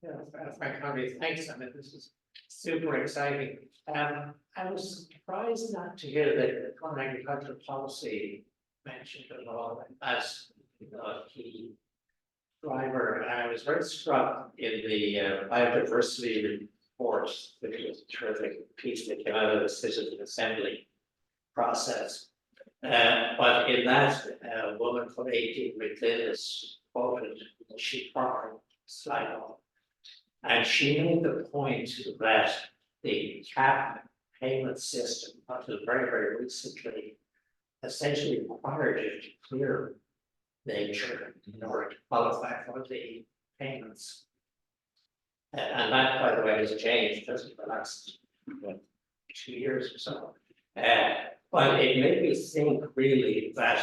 Yeah, Frank Conway, thanks. I mean, this is super exciting. I was surprised not to hear that common agricultural policy mentioned at all as a key driver. And I was very struck in the biodiversity report, which was a terrific piece that came out of the Citizen Assembly process. But in that, a woman from 18 McGuinness quoted sheep farming slide on. And she made the point that the cap payment system, until very, very recently, essentially required you to clear nature in order to qualify for the payments. And that, by the way, has changed just in the last 2 years or so. But it made me think really that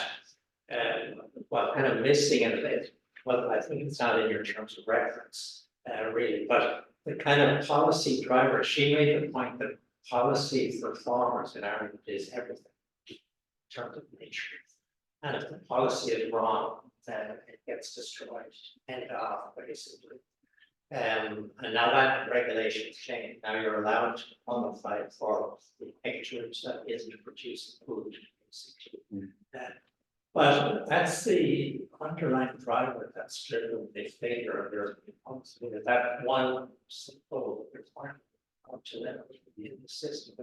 what kind of missing in it, well, I think it's not in your terms of reference. Really, but the kind of policy driver, she made the point that policy for farmers in Ireland is everything in terms of nature. And if the policy is wrong, then it gets destroyed, end off, basically. And now that regulation's changed, now you're allowed to qualify for the hectares that isn't producing food, basically. But that's the underlying driver that's driven the failure of European policy. That one simple requirement to them in the system.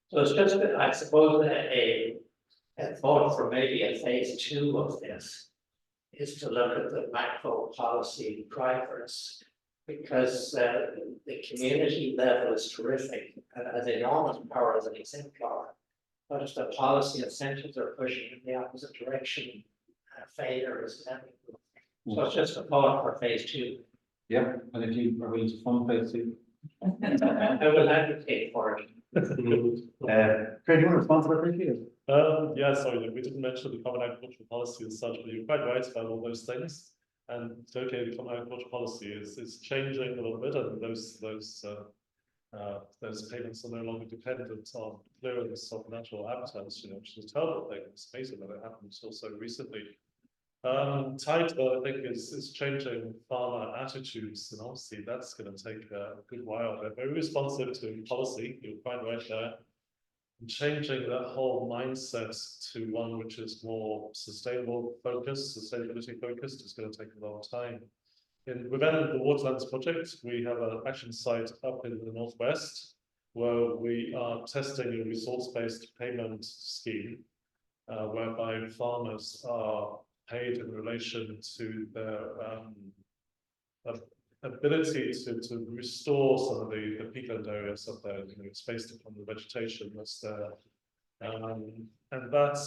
So it's just, I suppose, a thought for maybe a phase 2 of this is to look at the macro policy drivers, because the community level is terrific and has enormous power as an exemplar. But if the policy incentives are pushing in the opposite direction, failure is inevitable. So it's just a thought for phase 2. Yeah, and if you are willing to fund phase 2. I will advocate for it. Craig, do you want to respond to that briefly? Yeah, sorry, we didn't mention the common agricultural policy as such, but you're quite right about all those things. And okay, the common agricultural policy is changing a little bit, and those payments are no longer dependent on clearance of natural habitats, which is a terrible thing. It's amazing that it happened so recently. Title, I think, is changing farmer attitudes, and obviously that's going to take a good while. They're very responsive to policy, you'll find right there. And changing that whole mindset to one which is more sustainability focused is going to take a long time. Within the WaterLANDS Project, we have an action site up in the northwest where we are testing a resource-based payment scheme whereby farmers are paid in relation to their ability to restore some of the peatland areas up there. It's based upon the vegetation that's there. And that,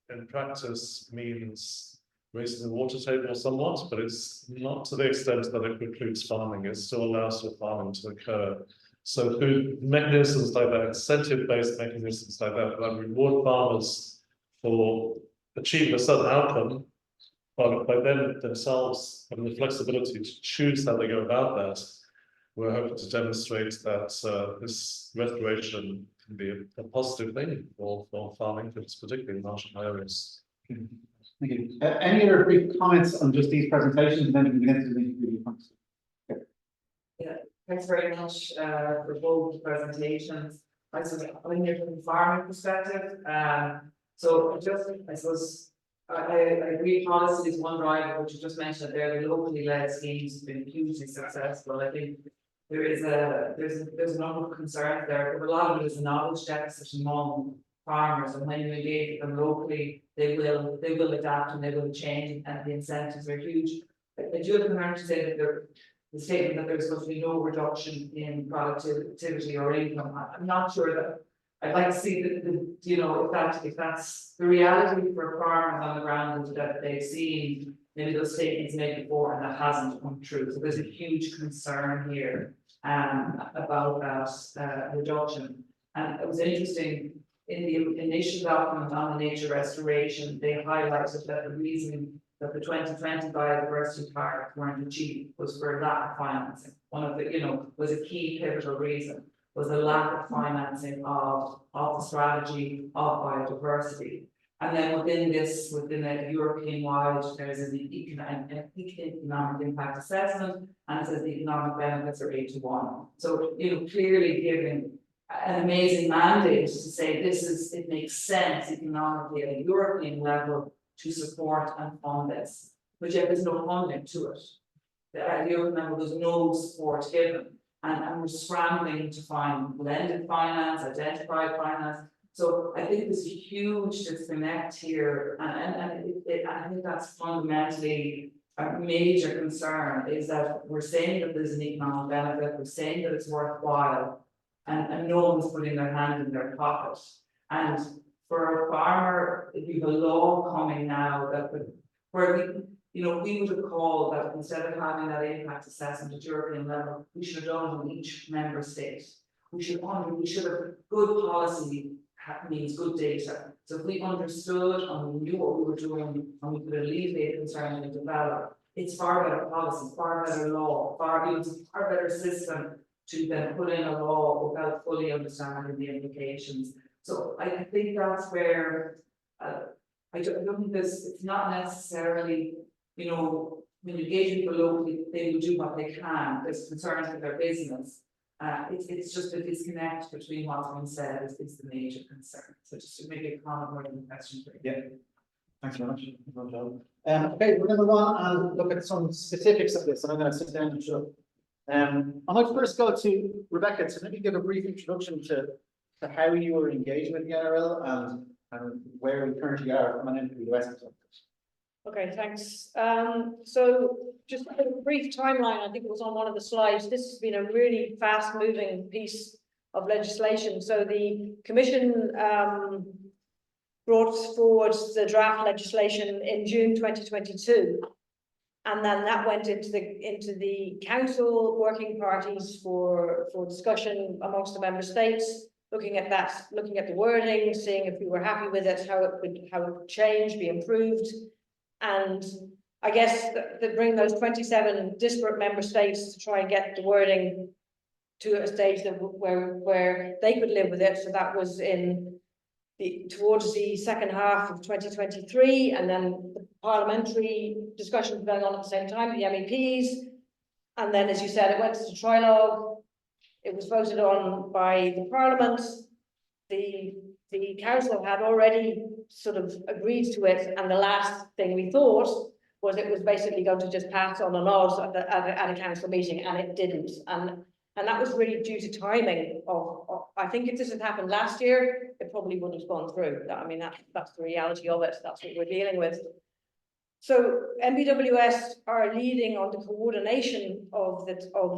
in practice, means raising the water table somewhat, but it's not to the extent that it precludes farming. It still allows for farming to occur. So through mechanisms like that, incentive-based mechanisms like that reward farmers for achieving a certain outcome, but by them themselves having the flexibility to choose how they go about that, we're hoping to demonstrate that this restoration can be a positive thing for farming, particularly in marginal areas. Thank you. Any other brief comments on just these presentations, and then we can get into the interview points? Thanks very much for both presentations. I suppose I'm here from the farming perspective. So I suppose I agree policy is one driver, which you just mentioned there. The locally led schemes have been hugely successful. I think there's a number of concerns there. But a lot of it is a knowledge deficit among farmers, and when you engage with them locally, they will adapt and they will change, and the incentives are huge. I do have a concern to say that the statement that there's going to be no reduction in productivity or income. I'm not sure that I'd like to see if that's the reality for farmers on the ground that they've seen maybe those statements made before and that hasn't come true. So there's a huge concern here about that reduction. And it was interesting in the initial document on the nature restoration, they highlighted that the reason that the 2020 biodiversity targets weren't achieved was for lack of financing. One of the, was a key pivotal reason, was a lack of financing of the strategy of biodiversity. And then within a European-wide, there's an economic impact assessment, and it says the economic benefits are 8 to 1. So, clearly giving an amazing mandate to say it makes sense economically at a European level to support and fund this, but yet there's no funding to it. At the European level, there's no support given, and we're scrambling to find blended finance, identified finance. So I think there's a huge disconnect here, and I think that's fundamentally a major concern, is that we're saying that there's an economic benefit, we're saying that it's worthwhile, and no one's putting their hand in their pocket. And for a farmer, if you have a law coming now where we would have called that instead of having that impact assessment at European level, we should have done it in each member state. We should have good policy means good data. So if we understood and we knew what we were doing and we could alleviate concerns and develop, it's far better policy, far better law, far better system to then put in a law without fully understanding the implications. So I think that's where I don't think it's not necessarily, when you engage people locally, they will do what they can. There's concerns with their business. It's just a disconnect between what's been said is the major concern. So just to make a comment more than a question. Yeah, thanks very much. Okay, we're going to move on and look at some specifics of this, and I'm going to sit down and show. I might first go to Rebecca to maybe give a brief introduction to how you were engaging with the NRL and where we currently are from an NPWS perspective. Okay, thanks. So just a brief timeline, I think it was on one of the slides. This has been a really fast moving piece of legislation. So the Commission brought forward the draft legislation in June 2022. And then that went into the council working parties for discussion amongst the member states, looking at the wording, seeing if we were happy with it, how it would change, be improved. And I guess that bring those 27 disparate member states to try and get the wording to a stage that where they could live with it. So that was towards the second half of 2023, and then the parliamentary discussions going on at the same time, the MEPs, and then, as you said, it went to trilogue. It was voted on by the Parliament. The council had already sort of agreed to it, and the last thing we thought was it was basically going to just pass on a nod at a council meeting, and it didn't. And And that was really due to timing I think if this had happened last year, it probably wouldn't have gone through. I mean, that's the reality of it. That's what we're dealing with. So NPWS are leading on the coordination of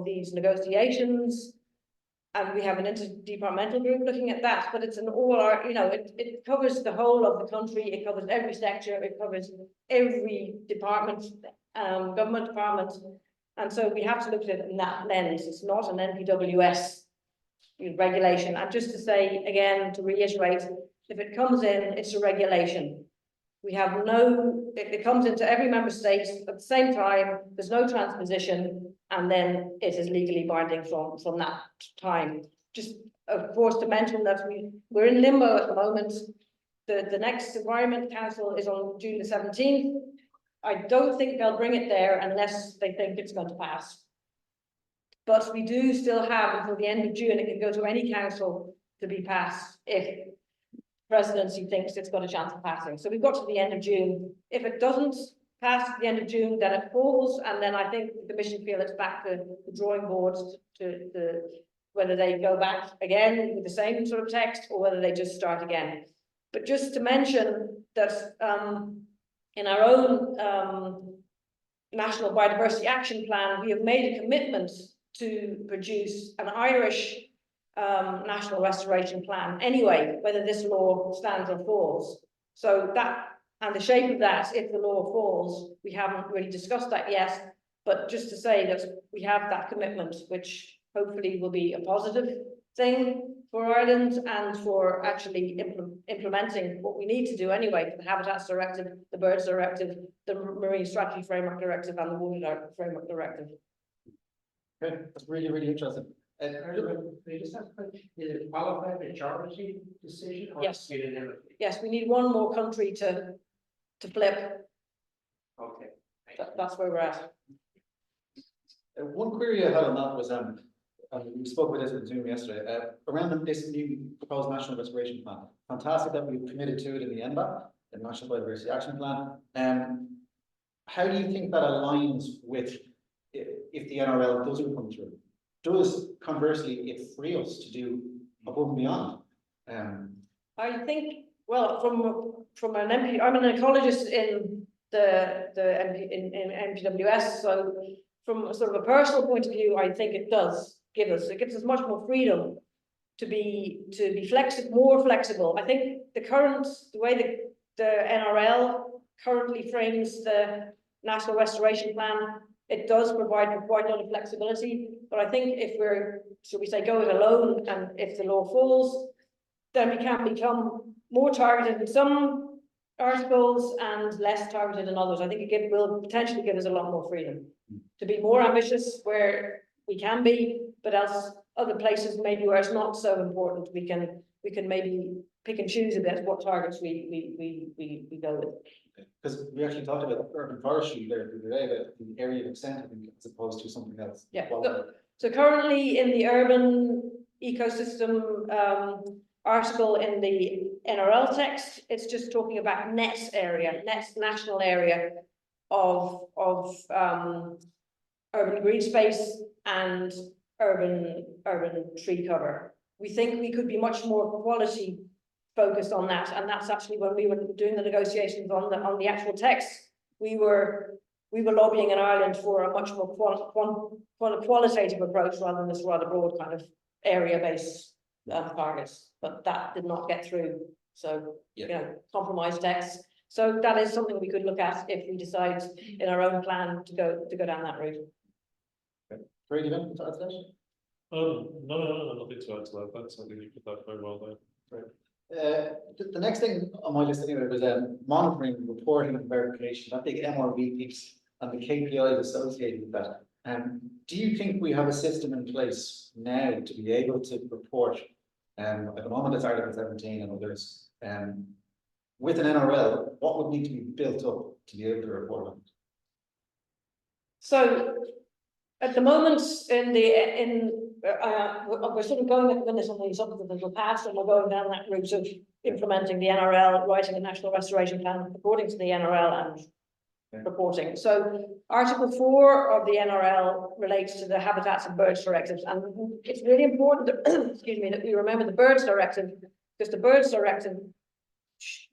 these negotiations. And we have an interdepartmental group looking at that, but it's an it covers the whole of the country, it covers every sector, it covers every department, government department. And so we have to look at it in that lens. It's not an NPWS regulation. And just to say again, to reiterate, if it comes in, it's a regulation. We have it comes into every member state at the same time, there's no transposition, and then it is legally binding from that time. Just, of course, to mention that we're in limbo at the moment. The next Environment Council is on June the 17th. I don't think they'll bring it there unless they think it's going to pass. But we do still have until the end of June, it can go to any council to be passed if presidency thinks it's got a chance of passing. So we've got to the end of June. If it doesn't pass at the end of June, then it falls, and then I think the Commission feel it's back to the drawing boards to whether they go back again with the same sort of text or whether they just start again. But just to mention that in our own National Biodiversity Action Plan, we have made a commitment to produce an Irish National Restoration Plan anyway, whether this law stands or falls. So that, and the shape of that, if the law falls, we haven't really discussed that yet, but just to say that we have that commitment, which hopefully will be a positive thing for Ireland and for actually implementing what we need to do anyway, for the Habitats Directive, the Birds Directive, the Marine Strategy Framework Directive, and the Water Framework Directive. Okay, that's really, really interesting. Is it qualified majority decision? Or Yes. unanimity? Yes, we need one more country to flip. Okay. That's where we're at. One query I had on that was, and we spoke with this with Zoom yesterday, around this new proposed National Restoration Plan. Fantastic that we've committed to it in the NBAP, the National Biodiversity Action Plan. How do you think that aligns with if the NRL doesn't come through? Does conversely it free us to do above and beyond? I think, well, from an MP, I'm an ecologist in in NPWS, so from a sort of a personal point of view, I think it gives us much more freedom to be more flexible. I think the way the NRL currently frames the National Restoration Plan, it does provide for quite a lot of flexibility, but I think if we're, should we say, going alone, and if the law falls, then we can become more targeted in some articles and less targeted in others. I think it will potentially give us a lot more freedom to be more ambitious where we can be, but else other places maybe where it's not so important, we can maybe pick and choose a bit what targets we go with. Because we actually talked about urban forestry there the other day, about the area of extent, I think, as opposed to something else. Yeah. So currently in the urban ecosystem article in the NRL text, it's just talking about net national area of urban green space and urban tree cover. We think we could be much more quality focused on that, and that's actually when we were doing the negotiations on the actual text, we were lobbying in Ireland for a much more qualitative approach rather than this rather broad kind of area-based targets, but that did not get through. So you know, compromise text. So that is something we could look at if we decide in our own plan to go down that route. Great, you want to add to that? No, nothing to add to that. That's something you put that very well there. Right. The next thing on my list anyway was monitoring, reporting, and verification, that big MRV piece and the KPIs associated with that. Do you think we have a system in place now to be able to report? At the moment, it's Article 17 and others. With an NRL, what would need to be built up to be able to report on it? So at the moment, we're sort of going at this on the supplemental path, and we're going down that route of implementing the NRL, writing a National Restoration Plan according to the NRL, and reporting. So Article 4 of the NRL relates to the Habitats and Birds Directives, and it's really important that, excuse me, that we remember the Birds Directive, because the Birds Directive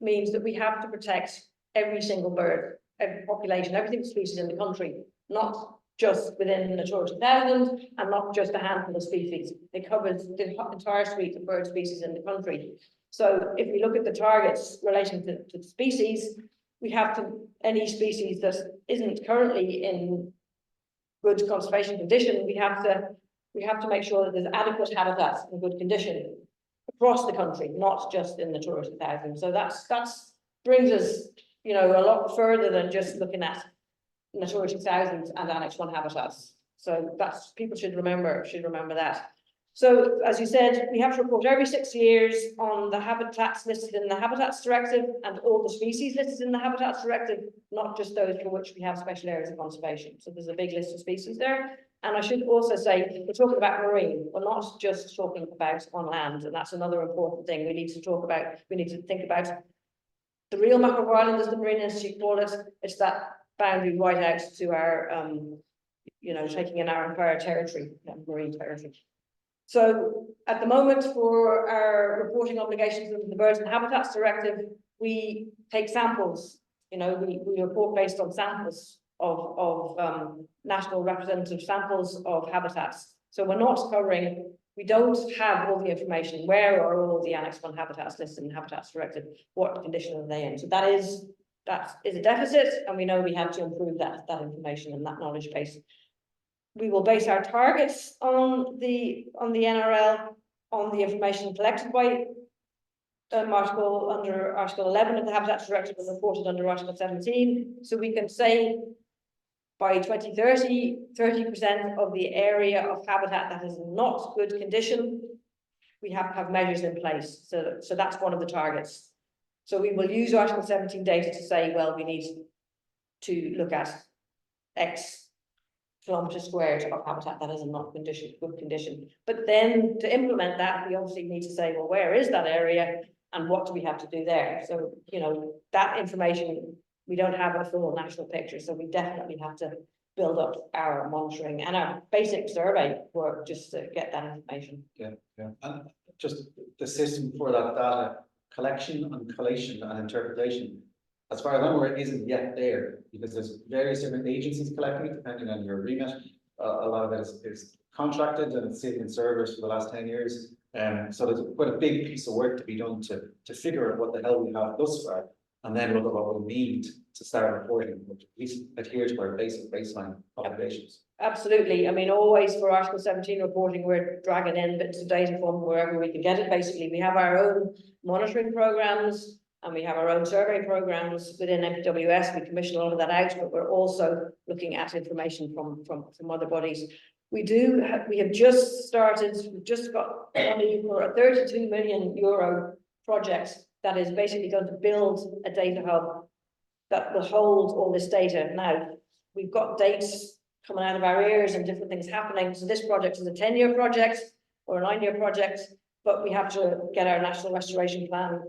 means that we have to protect every single bird, every population, every single species in the country, not just within Natura 2000 and not just a handful of species. It covers the entire suite of bird species in the country. So if we look at the targets relating to species, we have to, any species that isn't currently in good conservation condition, we have to make sure that there's adequate habitats in good condition across the country, not just in Natura 2000. So that's brings us, you know, a lot further than just looking at Natura 2000 and Annex 1 habitats. So that's, people should remember that. So as you said, we have to report every 6 years on the habitats listed in the Habitats Directive and all the species listed in the Habitats Directive, not just those for which we have special areas of conservation. So there's a big list of species there. And I should also say, we're talking about marine. We're not just talking about on land, and that's another important thing we need to talk about. We need to think about the real map of Ireland, as the Marine Institute call it. It's that boundary right out to our, you know, taking in our entire territory, marine territory. So at the moment, for our reporting obligations under the Birds and Habitats Directive, we take samples. You know, we report based on samples of national representative samples of habitats. So we're not covering, we don't have all the information. Where are all the Annex 1 habitats listed in the Habitats Directive? What condition are they in? So that is a deficit, and we know we have to improve that information and that knowledge base. We will base our targets on the NRL, on the information collected by under Article 11 of the Habitats Directive and reported under Article 17. So we can say by 2030, 30% of the area of habitat that is not good condition, we have to have measures in place. So that's one of the targets. So we will use Article 17 data to say, well, we need to look at X kilometres squared of habitat that is in not good condition. But then to implement that, we obviously need to say, well, where is that area and what do we have to do there? So, you know, that information, we don't have a full national picture. So we definitely have to build up our monitoring and our basic survey work just to get that information. Yeah. And just the system for that data collection and collation and interpretation, as far as I'm aware, isn't yet there, because there's various different agencies collecting it, depending on your remit. A lot of it is contracted and it's sitting in servers for the last 10 years. So there's quite a big piece of work to be done to figure out what the hell we have thus far, and then look at what we need to start reporting, which at least adhere to our basic baseline obligations. Absolutely. I mean, always for Article 17 reporting, we're dragging in bits of data from wherever we can get it. Basically, we have our own monitoring programs, and we have our own survey programs within NPWS. We commission all of that out, but we're also looking at information from other bodies. We have just started, we've just got money for a 32 million euro project that is basically going to build a data hub that will hold all this data. Now, we've got dates coming out of our ears and different things happening. So this project is a 10-year project or a 9-year project, but we have to get our national restoration plan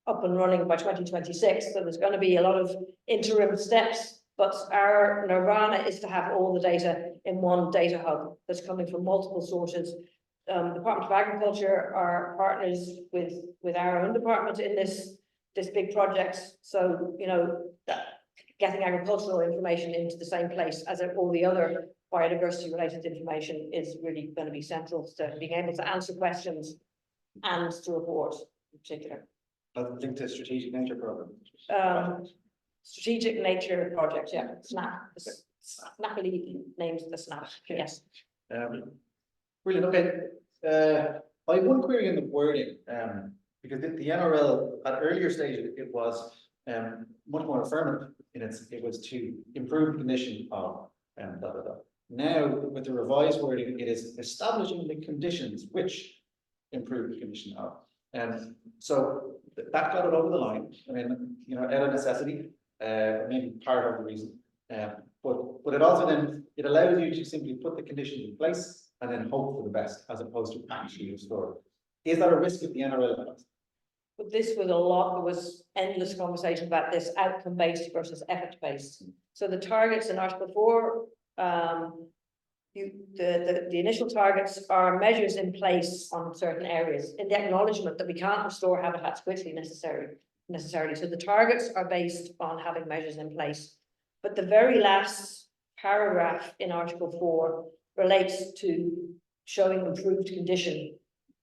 up and running by 2026. So there's going to be a lot of interim steps, but our nirvana is to have all the data in one data hub that's coming from multiple sources. The Department of Agriculture are partners with our own department in this big project. So, you know, getting agricultural information into the same place as all the other biodiversity related information is really going to be central to being able to answer questions and to report in particular. That's linked to strategic nature program. Strategic nature project, yeah. SNAP. Snappily named the SNAP. Yes. Brilliant. Okay. I have one query in the wording, because the NRL at earlier stage it was much more affirmative in it was to improve the condition of Now with the revised wording, it is establishing the conditions which improve the condition of. So that got it over the line. I mean, you know, out of necessity, maybe part of the reason. But it also then it allows you to simply put the conditions in place and then hope for the best, as opposed to actually restore. Is that a risk with the NRL? But this was a lot, there was endless conversation about this outcome-based versus effort-based. So the targets in Article 4, the initial targets are measures in place on certain areas in the acknowledgement that we can't restore habitats quickly necessarily. So the targets are based on having measures in place. But the very last paragraph in Article 4 relates to showing improved condition.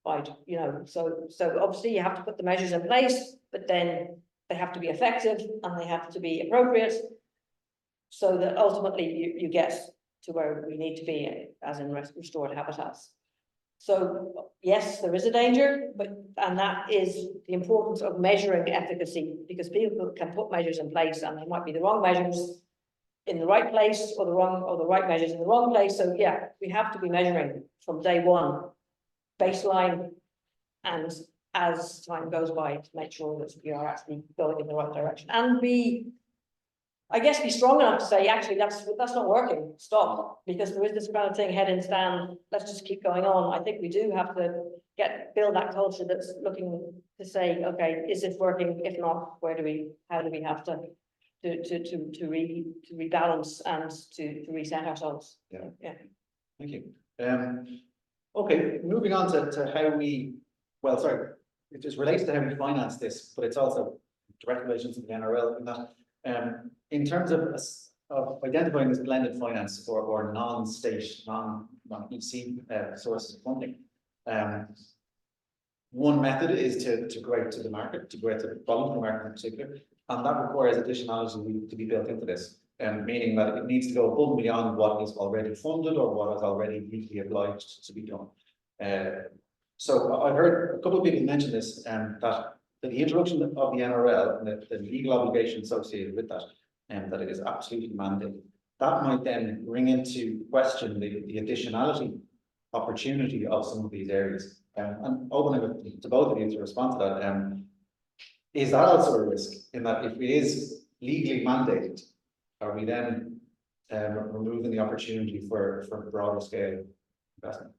Right, you know, so obviously you have to put the measures in place, but then they have to be effective and they have to be appropriate, so that ultimately you get to where we need to be, as in restored habitats. So yes, there is a danger, and that is the importance of measuring efficacy, because people can put measures in place and they might be the wrong measures in the right place, or the right measures in the wrong place. So yeah, we have to be measuring from day one, baseline, and as time goes by, to make sure that we are actually going in the right direction, and be strong enough to say, actually, that's not working, stop, because there is this kind of thing, head in stand, let's just keep going on. I think we do have to build that culture that's looking to say, okay, is it working? If not, how do we have to rebalance and to reset ourselves? Yeah. Thank you. Okay, moving on to how we, well, sorry, it just relates to how we finance this, but it's also direct relations to the NRL in that, in terms of identifying this blended finance or non-state, non-EC sources of funding. One method is to go out to the market, to go out to the voluntary market in particular, and that requires additionality to be built into this, meaning that it needs to go above and beyond what is already funded or what is already legally obliged to be done. So I've heard a couple of people mention this, that the introduction of the NRL and the legal obligation associated with that, and that it is absolutely mandated, that might then bring into question the additionality opportunity of some of these areas. And opening it to both of you to respond to that, is that also a risk in that if it is legally mandated, are we then removing the opportunity for broader scale investment?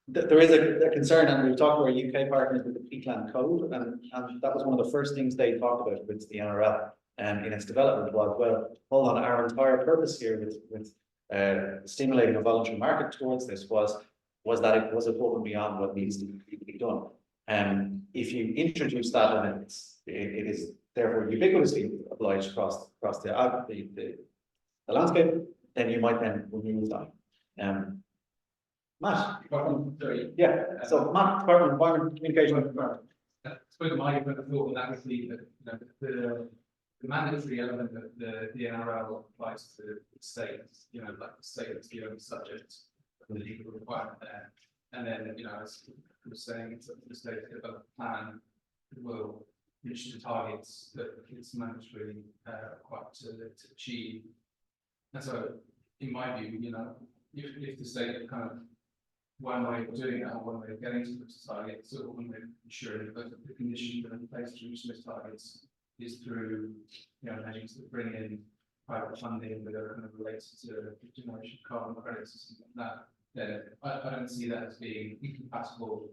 There is a concern, and we've talked to our UK partners with the Peatland Code, and that was one of the first things they talked about with the NRL in its development was, well, hold on, our entire purpose here with stimulating a voluntary market towards this was that it was above and beyond what needs to be done. If you introduce that, and it is therefore ubiquitously obliged across the landscape, then you might then remove that. Matt, sorry. yeah. So Matt, Department of Environment Communication. I suppose my thought on that would be that the mandatory element of the NRL applies to the states, like the state that's the only subject of the legal requirement there. And then, as I was saying, it's up to the state to develop a plan that will reach the targets that it's mandatory required to achieve. And so, in my view, if the state kind of one way of doing that, one way of getting to those targets, or one way of ensuring that the conditions that are in place to reach those targets is through, measures that bring in private funding that are kind of related to generation of carbon credits or something like that, then I don't see that as being incompatible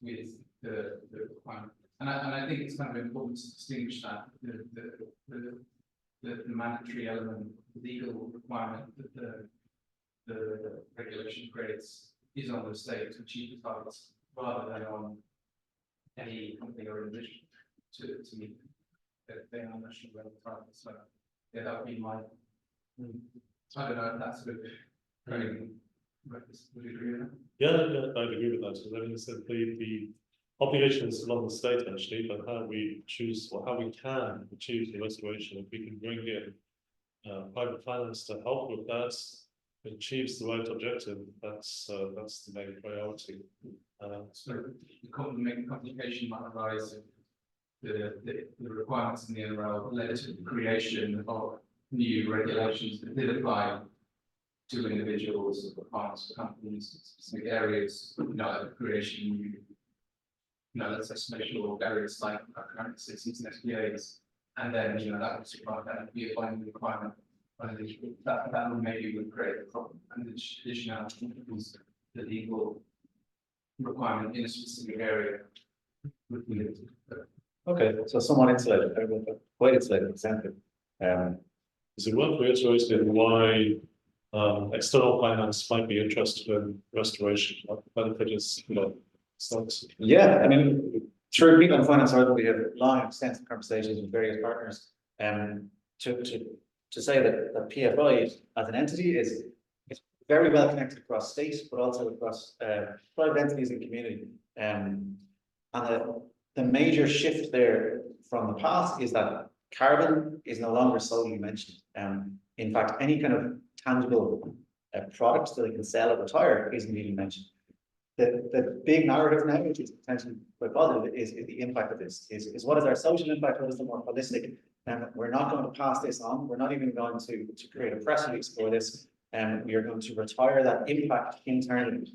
with the requirement. And I think it's kind of important to distinguish that the mandatory element, the legal requirement that the regulation creates is on the state to achieve the targets rather than on any company or individual to meet their national level targets. So yeah, that would be my. I don't know if that's sort of very. Would you agree with that? Yeah, I'd agree with that. So I said the obligation is not the state actually, but how we choose or how we can achieve the restoration. If we can bring in private finance to help with that, it achieves the right objective. That's the main priority. So the main complication might arise if the requirements in the NRL led to the creation of new regulations that did apply to individuals, requirements for companies, specific areas, the creation, let's say special areas like current cities and SPAs, and then that would be a binding requirement That maybe would create a problem, and additional the legal requirement in a specific area would be limited. Okay, so somewhat insulated, quite insulated, example. Is it worth reiterating why external finance might be interested in restoration? What benefit is, stocks? Yeah, I mean, through people in finance, we have long, extensive conversations with various partners, to say that PFI as an entity is very well connected across state, but also across private entities and community. And the major shift there from the past is that carbon is no longer solely mentioned. In fact, any kind of tangible products that they can sell or retire isn't even mentioned. The big narrative now, which is potentially quite positive, is the impact of this. Is what is our social impact? What is the more holistic? We're not going to pass this on. We're not even going to create a press release for this. We are going to retire that impact internally.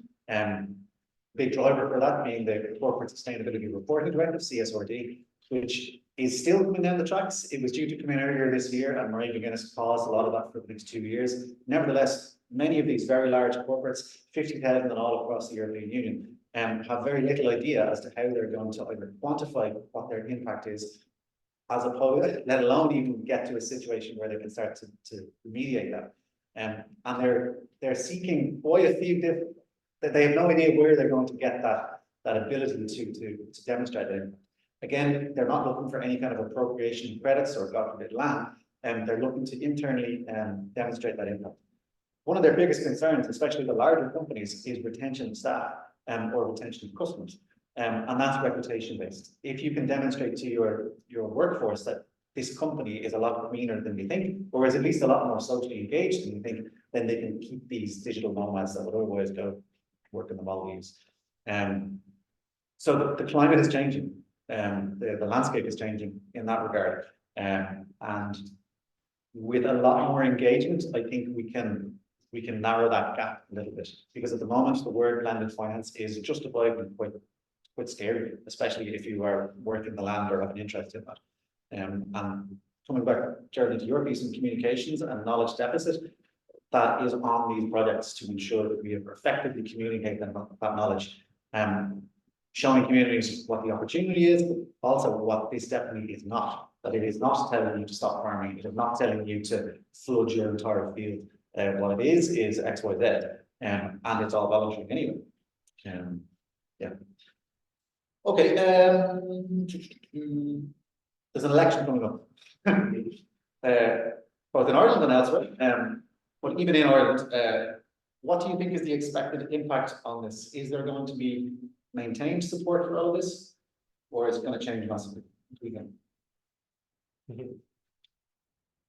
Big driver for that being the Corporate Sustainability Reporting Directive, CSRD, which is still coming down the tracks. It was due to come in earlier this year, and McGuinness paused a lot of that for the next 2 years. Nevertheless, many of these very large corporates, 50,000 and all across the European Union, have very little idea as to how they're going to either quantify what their impact is, as opposed, let alone even get to a situation where they can start to remediate that. And they're seeking quite a few different, that they have no idea where they're going to get that ability to demonstrate that. Again, they're not looking for any kind of appropriation credits or God forbid land, and they're looking to internally demonstrate that impact. One of their biggest concerns, especially the larger companies, is retention of staff or retention of customers. And that's reputation based. If you can demonstrate to your workforce that this company is a lot greener than you think, or is at least a lot more socially engaged than you think, then they can keep these digital nomads that would otherwise go work in the Maldives. So the climate is changing. The landscape is changing in that regard. And with a lot more engagement, I think we can narrow that gap a little bit, because at the moment the word landed finance is justified and quite scary, especially if you are working the land or have an interest in that. And coming back, Gerald, to your piece in communications and knowledge deficit, that is on these projects to ensure that we effectively communicate that knowledge, showing communities what the opportunity is, but also what this definitely is not. That it is not telling you to stop farming, it is not telling you to flood your entire field. What it is X, Y, Z, and it's all voluntary anyway. Yeah. Okay. There's an election coming up, both in Ireland and elsewhere. But even in Ireland, what do you think is the expected impact on this? Is there going to be maintained support for all of this, or is it going to change massively?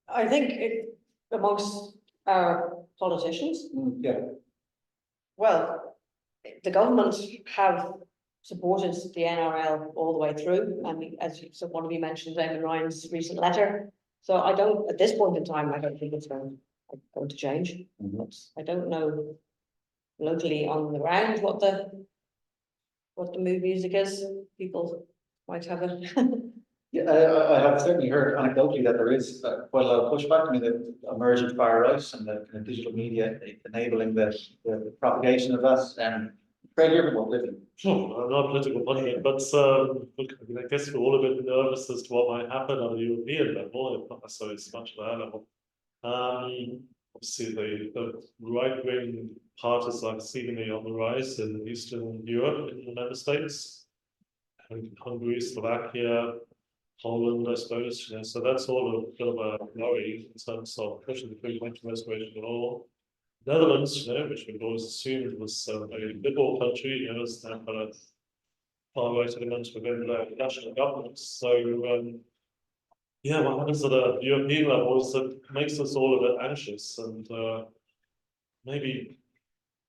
I think amongst our politicians, Yeah. well, the government have supported the NRL all the way through. I mean, as one of you mentioned, Damon Ryan's recent letter. So I don't, at this point in time, I don't think it's going to change. But I don't know locally on the ground what the mood music is. People might have a Yeah, I have certainly heard anecdotally that there is quite a lot of pushback. I mean, the emergent far right and the kind of digital media enabling the propagation of that. And Craig, you're more living. I'm not political pundit, but look, I mean, I guess we're all a bit nervous as to what might happen on the European level, if not necessarily as much at our level. Obviously, the right-wing parties are seemingly on the rise in Eastern Europe, in the member states, and Hungary, Slovakia, Poland, I suppose. So that's all a bit of a worry in terms of pushing the food restoration at all. Netherlands, which we've always assumed was a liberal country, has now got a far right element within the national government. So, yeah, what happens at a European level is that makes us all a bit anxious, and maybe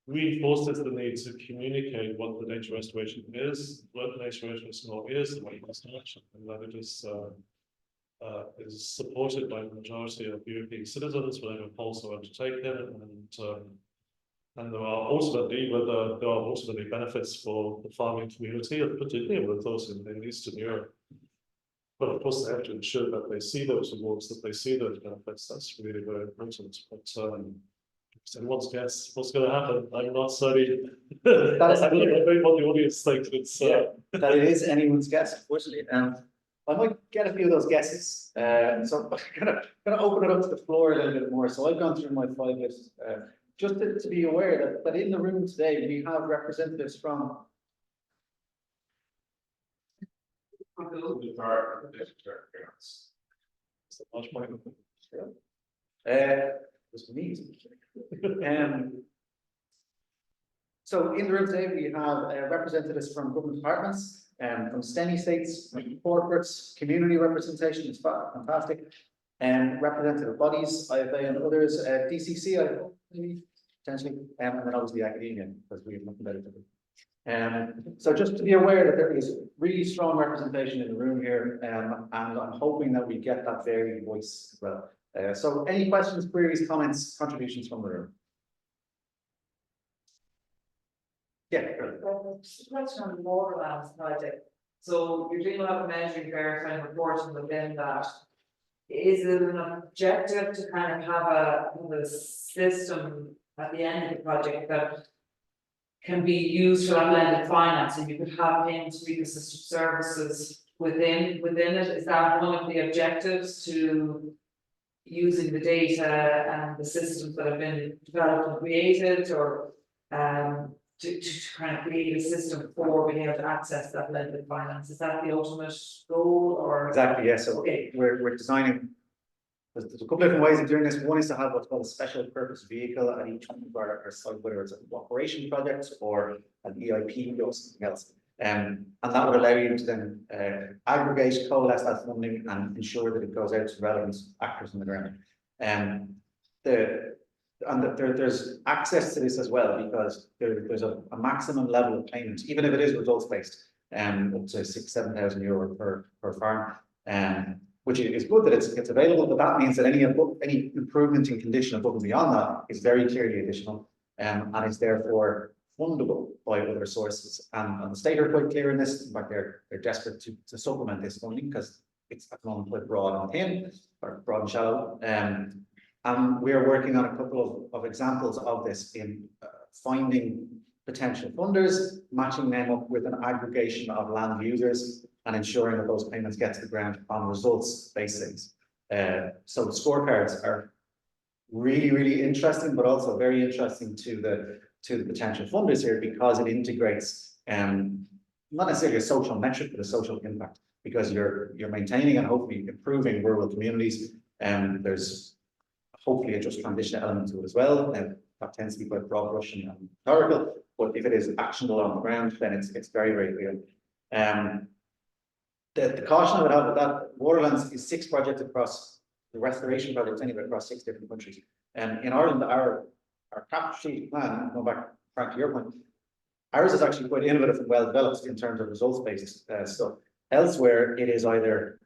reinforces the need to communicate what the nature restoration is, what nature restoration is, and what it is not, and that it is supported by the majority of European citizens whenever polls are undertaken, and there are ultimately benefits for the farming community, particularly with those in Eastern Europe. But of course, they have to ensure that they see those awards, that they see those benefits. That's really very important. But so anyone's guess what's going to happen? I'm not sorry. That is I don't know what the audience thinks. It's that it is anyone's guess, unfortunately. I might get a few of those guesses. So I'm gonna open it up to the floor a little bit more. So I've gone through my 5 lists. Just to be aware that in the room today, we have representatives from there's me. So in the room today, we have representatives from government departments, from STEM states, from corporates, community representation is fantastic, and representative bodies, IFA and others, DCC, I hope, maybe, potentially, and then obviously academia, because we have nothing better to do. So just to be aware that there is really strong representation in the room here, and I'm hoping that we get that varied voice as well. So any questions, queries, comments, contributions from the room? Yeah. Question on the WaterLANDS Project. So you're doing a lot of measuring, verifying, reporting within that. Is it an objective to kind of have a system at the end of the project that can be used for that blended finance, and you could have payments for ecosystem services within it? Is that one of the objectives, to using the data and the systems that have been developed and created, or to kind of create a system for being able to access that blended finance? Is that the ultimate goal, or? Exactly, yes. So Okay. we're designing, there's a couple different ways of doing this. One is to have what's called a special purpose vehicle at each one of our sites, whether it's an operation project or an EIP or something else. And that would allow you to then aggregate, coalesce that funding and ensure that it goes out to relevant actors on the ground. There's access to this as well, because there's a maximum level of payment, even if it is results based, up to €6,000–7,000 per farm, which is good that it's available. But that means that any improvement in condition above and beyond that is very clearly additional, and is therefore fundable by other sources. And the state are quite clear in this. In fact, they're desperate to supplement this funding, because it's at the moment quite broad and thin, or broad and shallow. And we're working on a couple of examples of this in finding potential funders, matching them up with an aggregation of land users, and ensuring that those payments get to the ground on results-based things. So the scorecards are really, really interesting, but also very interesting to the potential funders here, because it integrates not necessarily a social metric, but a social impact, because you're maintaining and hopefully improving rural communities, and there's hopefully a just transition element to it as well. And that tends to be quite broad brush and rhetorical, but if it is actionable on the ground, then it's very, very clear. The caution I would have with that, WaterLands is 6 projects across the restoration projects, anyway, across 6 different countries. In Ireland, our cap strategic plan, going back, Frank, to your point, ours is actually quite innovative and well developed in terms of results-based stuff. Elsewhere, it is either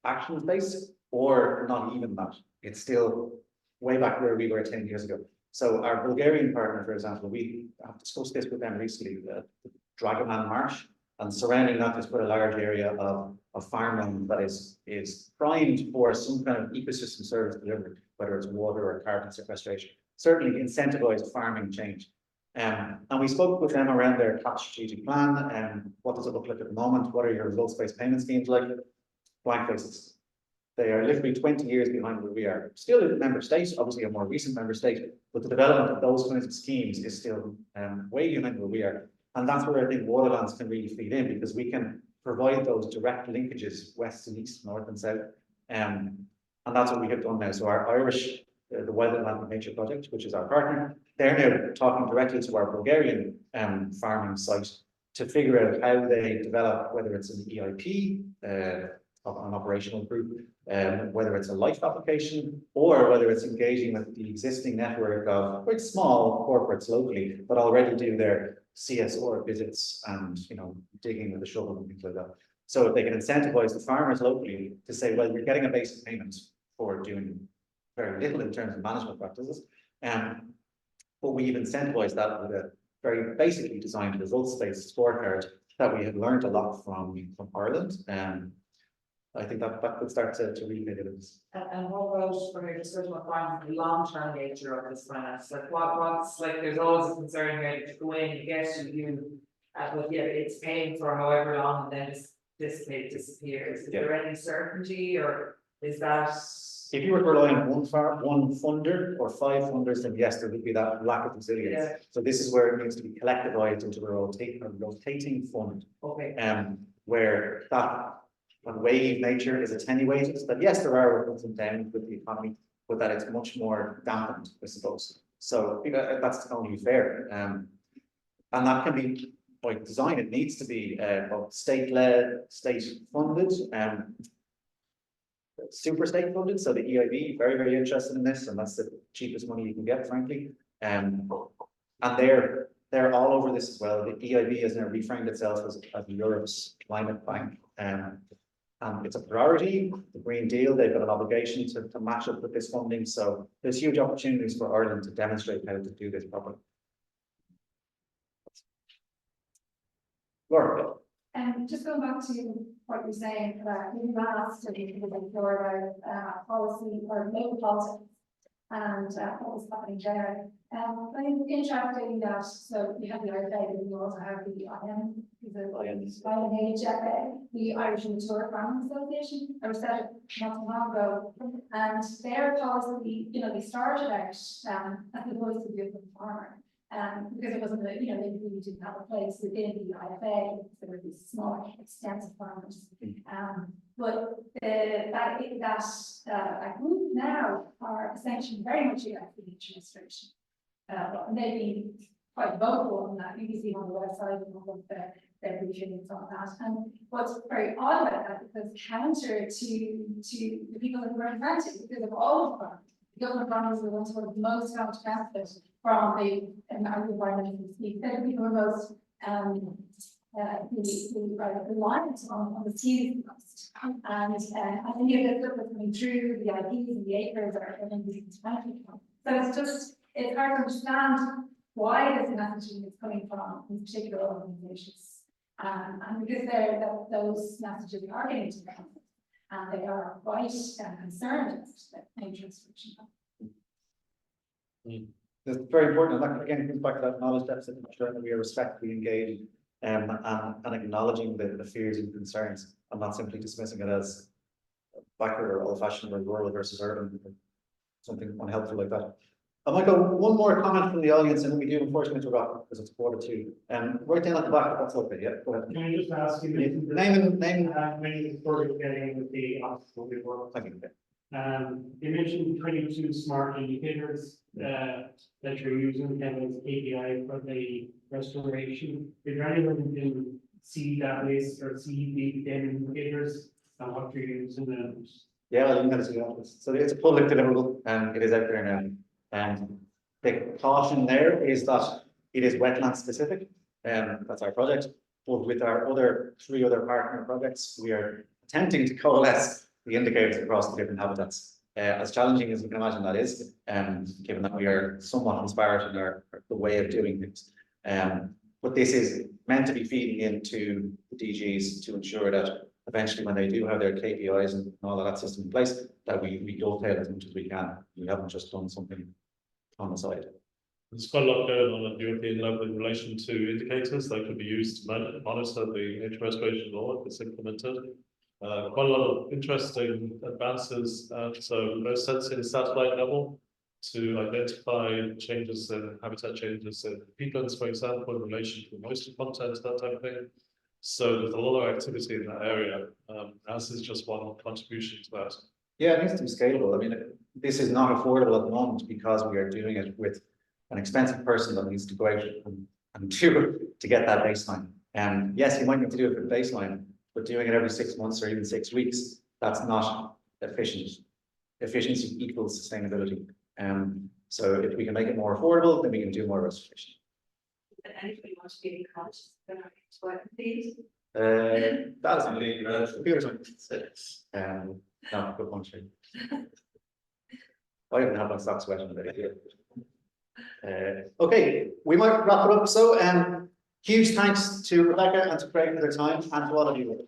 actions-based or not even that. It's still way back where we were 10 years ago. So our Bulgarian partner, for example, we have discussed this with them recently, the Dragoman Marsh, and surrounding that is quite a large area of farmland that is primed for some kind of ecosystem service delivery, whether it's water or carbon sequestration. Certainly incentivized farming change. And we spoke with them around their CAP strategic plan, and what does it look like at the moment? What are your results-based payment schemes like? Blank faces. They are literally 20 years behind where we are. Still a member state, obviously a more recent member state, but the development of those kinds of schemes is still way behind where we are. And that's where I think WaterLands can really feed in, because we can provide those direct linkages west and east, north and south. And that's what we have done now. So our Irish, the Wild Atlantic Nature Project, which is our partner, they're now talking directly to our Bulgarian farming site to figure out how they develop, whether it's an EIP, of an operational group, whether it's a life application, or whether it's engaging with the existing network of quite small corporates locally, but already do their CSR visits and, you know, digging with a shovel and things like that. So if they can incentivize the farmers locally to say, well, you're getting a basic payment for doing very little in terms of management practices, but we've incentivized that with a very basically designed results-based scorecard that we have learned a lot from Ireland. I think that could start to really pay dividends. And what about from your discussion of the long-term nature of this finance, like what's, like, there's always a concern here that you go in, you get you, but yeah, it's paying for however long and then this disappears. Is there any certainty or is that? If you were to rely on one funder or 5 funders, then yes, there would be that lack of resilience. Yeah. So this is where it needs to be collectivized into a rotating fund. Okay. Where that wave nature is attenuated, that yes, there are ups and downs with the economy, but that it's much more dampened, I suppose. So that's only fair. And that can be by design, it needs to be both state-led, state-funded, super state funded, so the EIB very, very interested in this, and that's the cheapest money you can get, frankly. And they're all over this as well. The EIB has now reframed itself as Europe's climate bank, and it's a priority. The Green Deal, they've got an obligation to match up with this funding. So there's huge opportunities for Ireland to demonstrate how to do this properly. Laura. Just going back to what you're saying, in the last study, about policy or local politics and what was happening there. I think it's interesting that, so we have the IFA, but we also have the IM, the Irish Nature Farming Association, that was set up not so long ago. And their policy, they started out as the voice of the urban farmer. Because it wasn't, they really didn't have a place within the IFA, there were these small, extensive farmers. But that group now are essentially very much against the nature restoration. And they've been quite vocal on that. You can see on the website and all of their briefings on that. And what's very odd about that, because counter to the people that were invented, because of all of them, the government farmers were the ones who were most going to benefit from the environmental speak. They're the people who are most reliant on the seed cost. And any of the stuff that's coming through the IPs and the acres are going to be benefit from. So it's hard to understand why this messaging is coming from these particular organizations. And because those messages are getting to them, and they are quite concerned about nature restriction. It's very important, and that again comes back to that knowledge deficit, ensuring that we are respectfully engaged and acknowledging the fears and concerns, and not simply dismissing it as backward or old-fashioned or rural versus urban, or something unhelpful like that. I might go one more comment from the audience, and we do unfortunately to wrap because it's 1:45. Right down at the back, that's okay. Yeah, go ahead. Can I just ask you? Name. Many supporters getting with the obstacle before. Thank you. You mentioned 22 smart indicators that you're using and as API for the restoration. Is there anyone who can see that list or see the indicators and what you're using? Yeah, well, you can see that. So it's a public deliverable, and it is out there now. And the caution there is that it is wetland specific, and that's our project. But with our 3 other partner projects, we are attempting to coalesce the indicators across the different habitats. As challenging as you can imagine that is, given that we are somewhat disparate in the way of doing things. But this is meant to be feeding into the DGs to ensure that eventually when they do have their KPIs and all of that system in place, that we dovetail as much as we can. We haven't just done something on the side. There's quite a lot going on at the European level in relation to indicators that could be used to monitor the nature restoration law if it's implemented. Quite a lot of interesting advances so both sensing satellite level to identify changes in habitat changes in peatlands, for example, in relation to moisture content, that type of thing. So there's a lot of activity in that area. As is just one contribution to that. Yeah, it needs to be scalable. I mean, this is not affordable at the moment because we are doing it with an expensive person that needs to go out and do it to get that baseline. And yes, you might need to do it for the baseline, but doing it every 6 months or even 6 weeks, that's not efficient. Efficiency equals sustainability. So if we can make it more affordable, then we can do more restoration. Anybody want to be conscious of that, please? That's computer science. No, good one, sure. I haven't had my socks wet in a bit. Okay, we might wrap it up. So, huge thanks to Rebecca and to Craig for their time, and to all of you.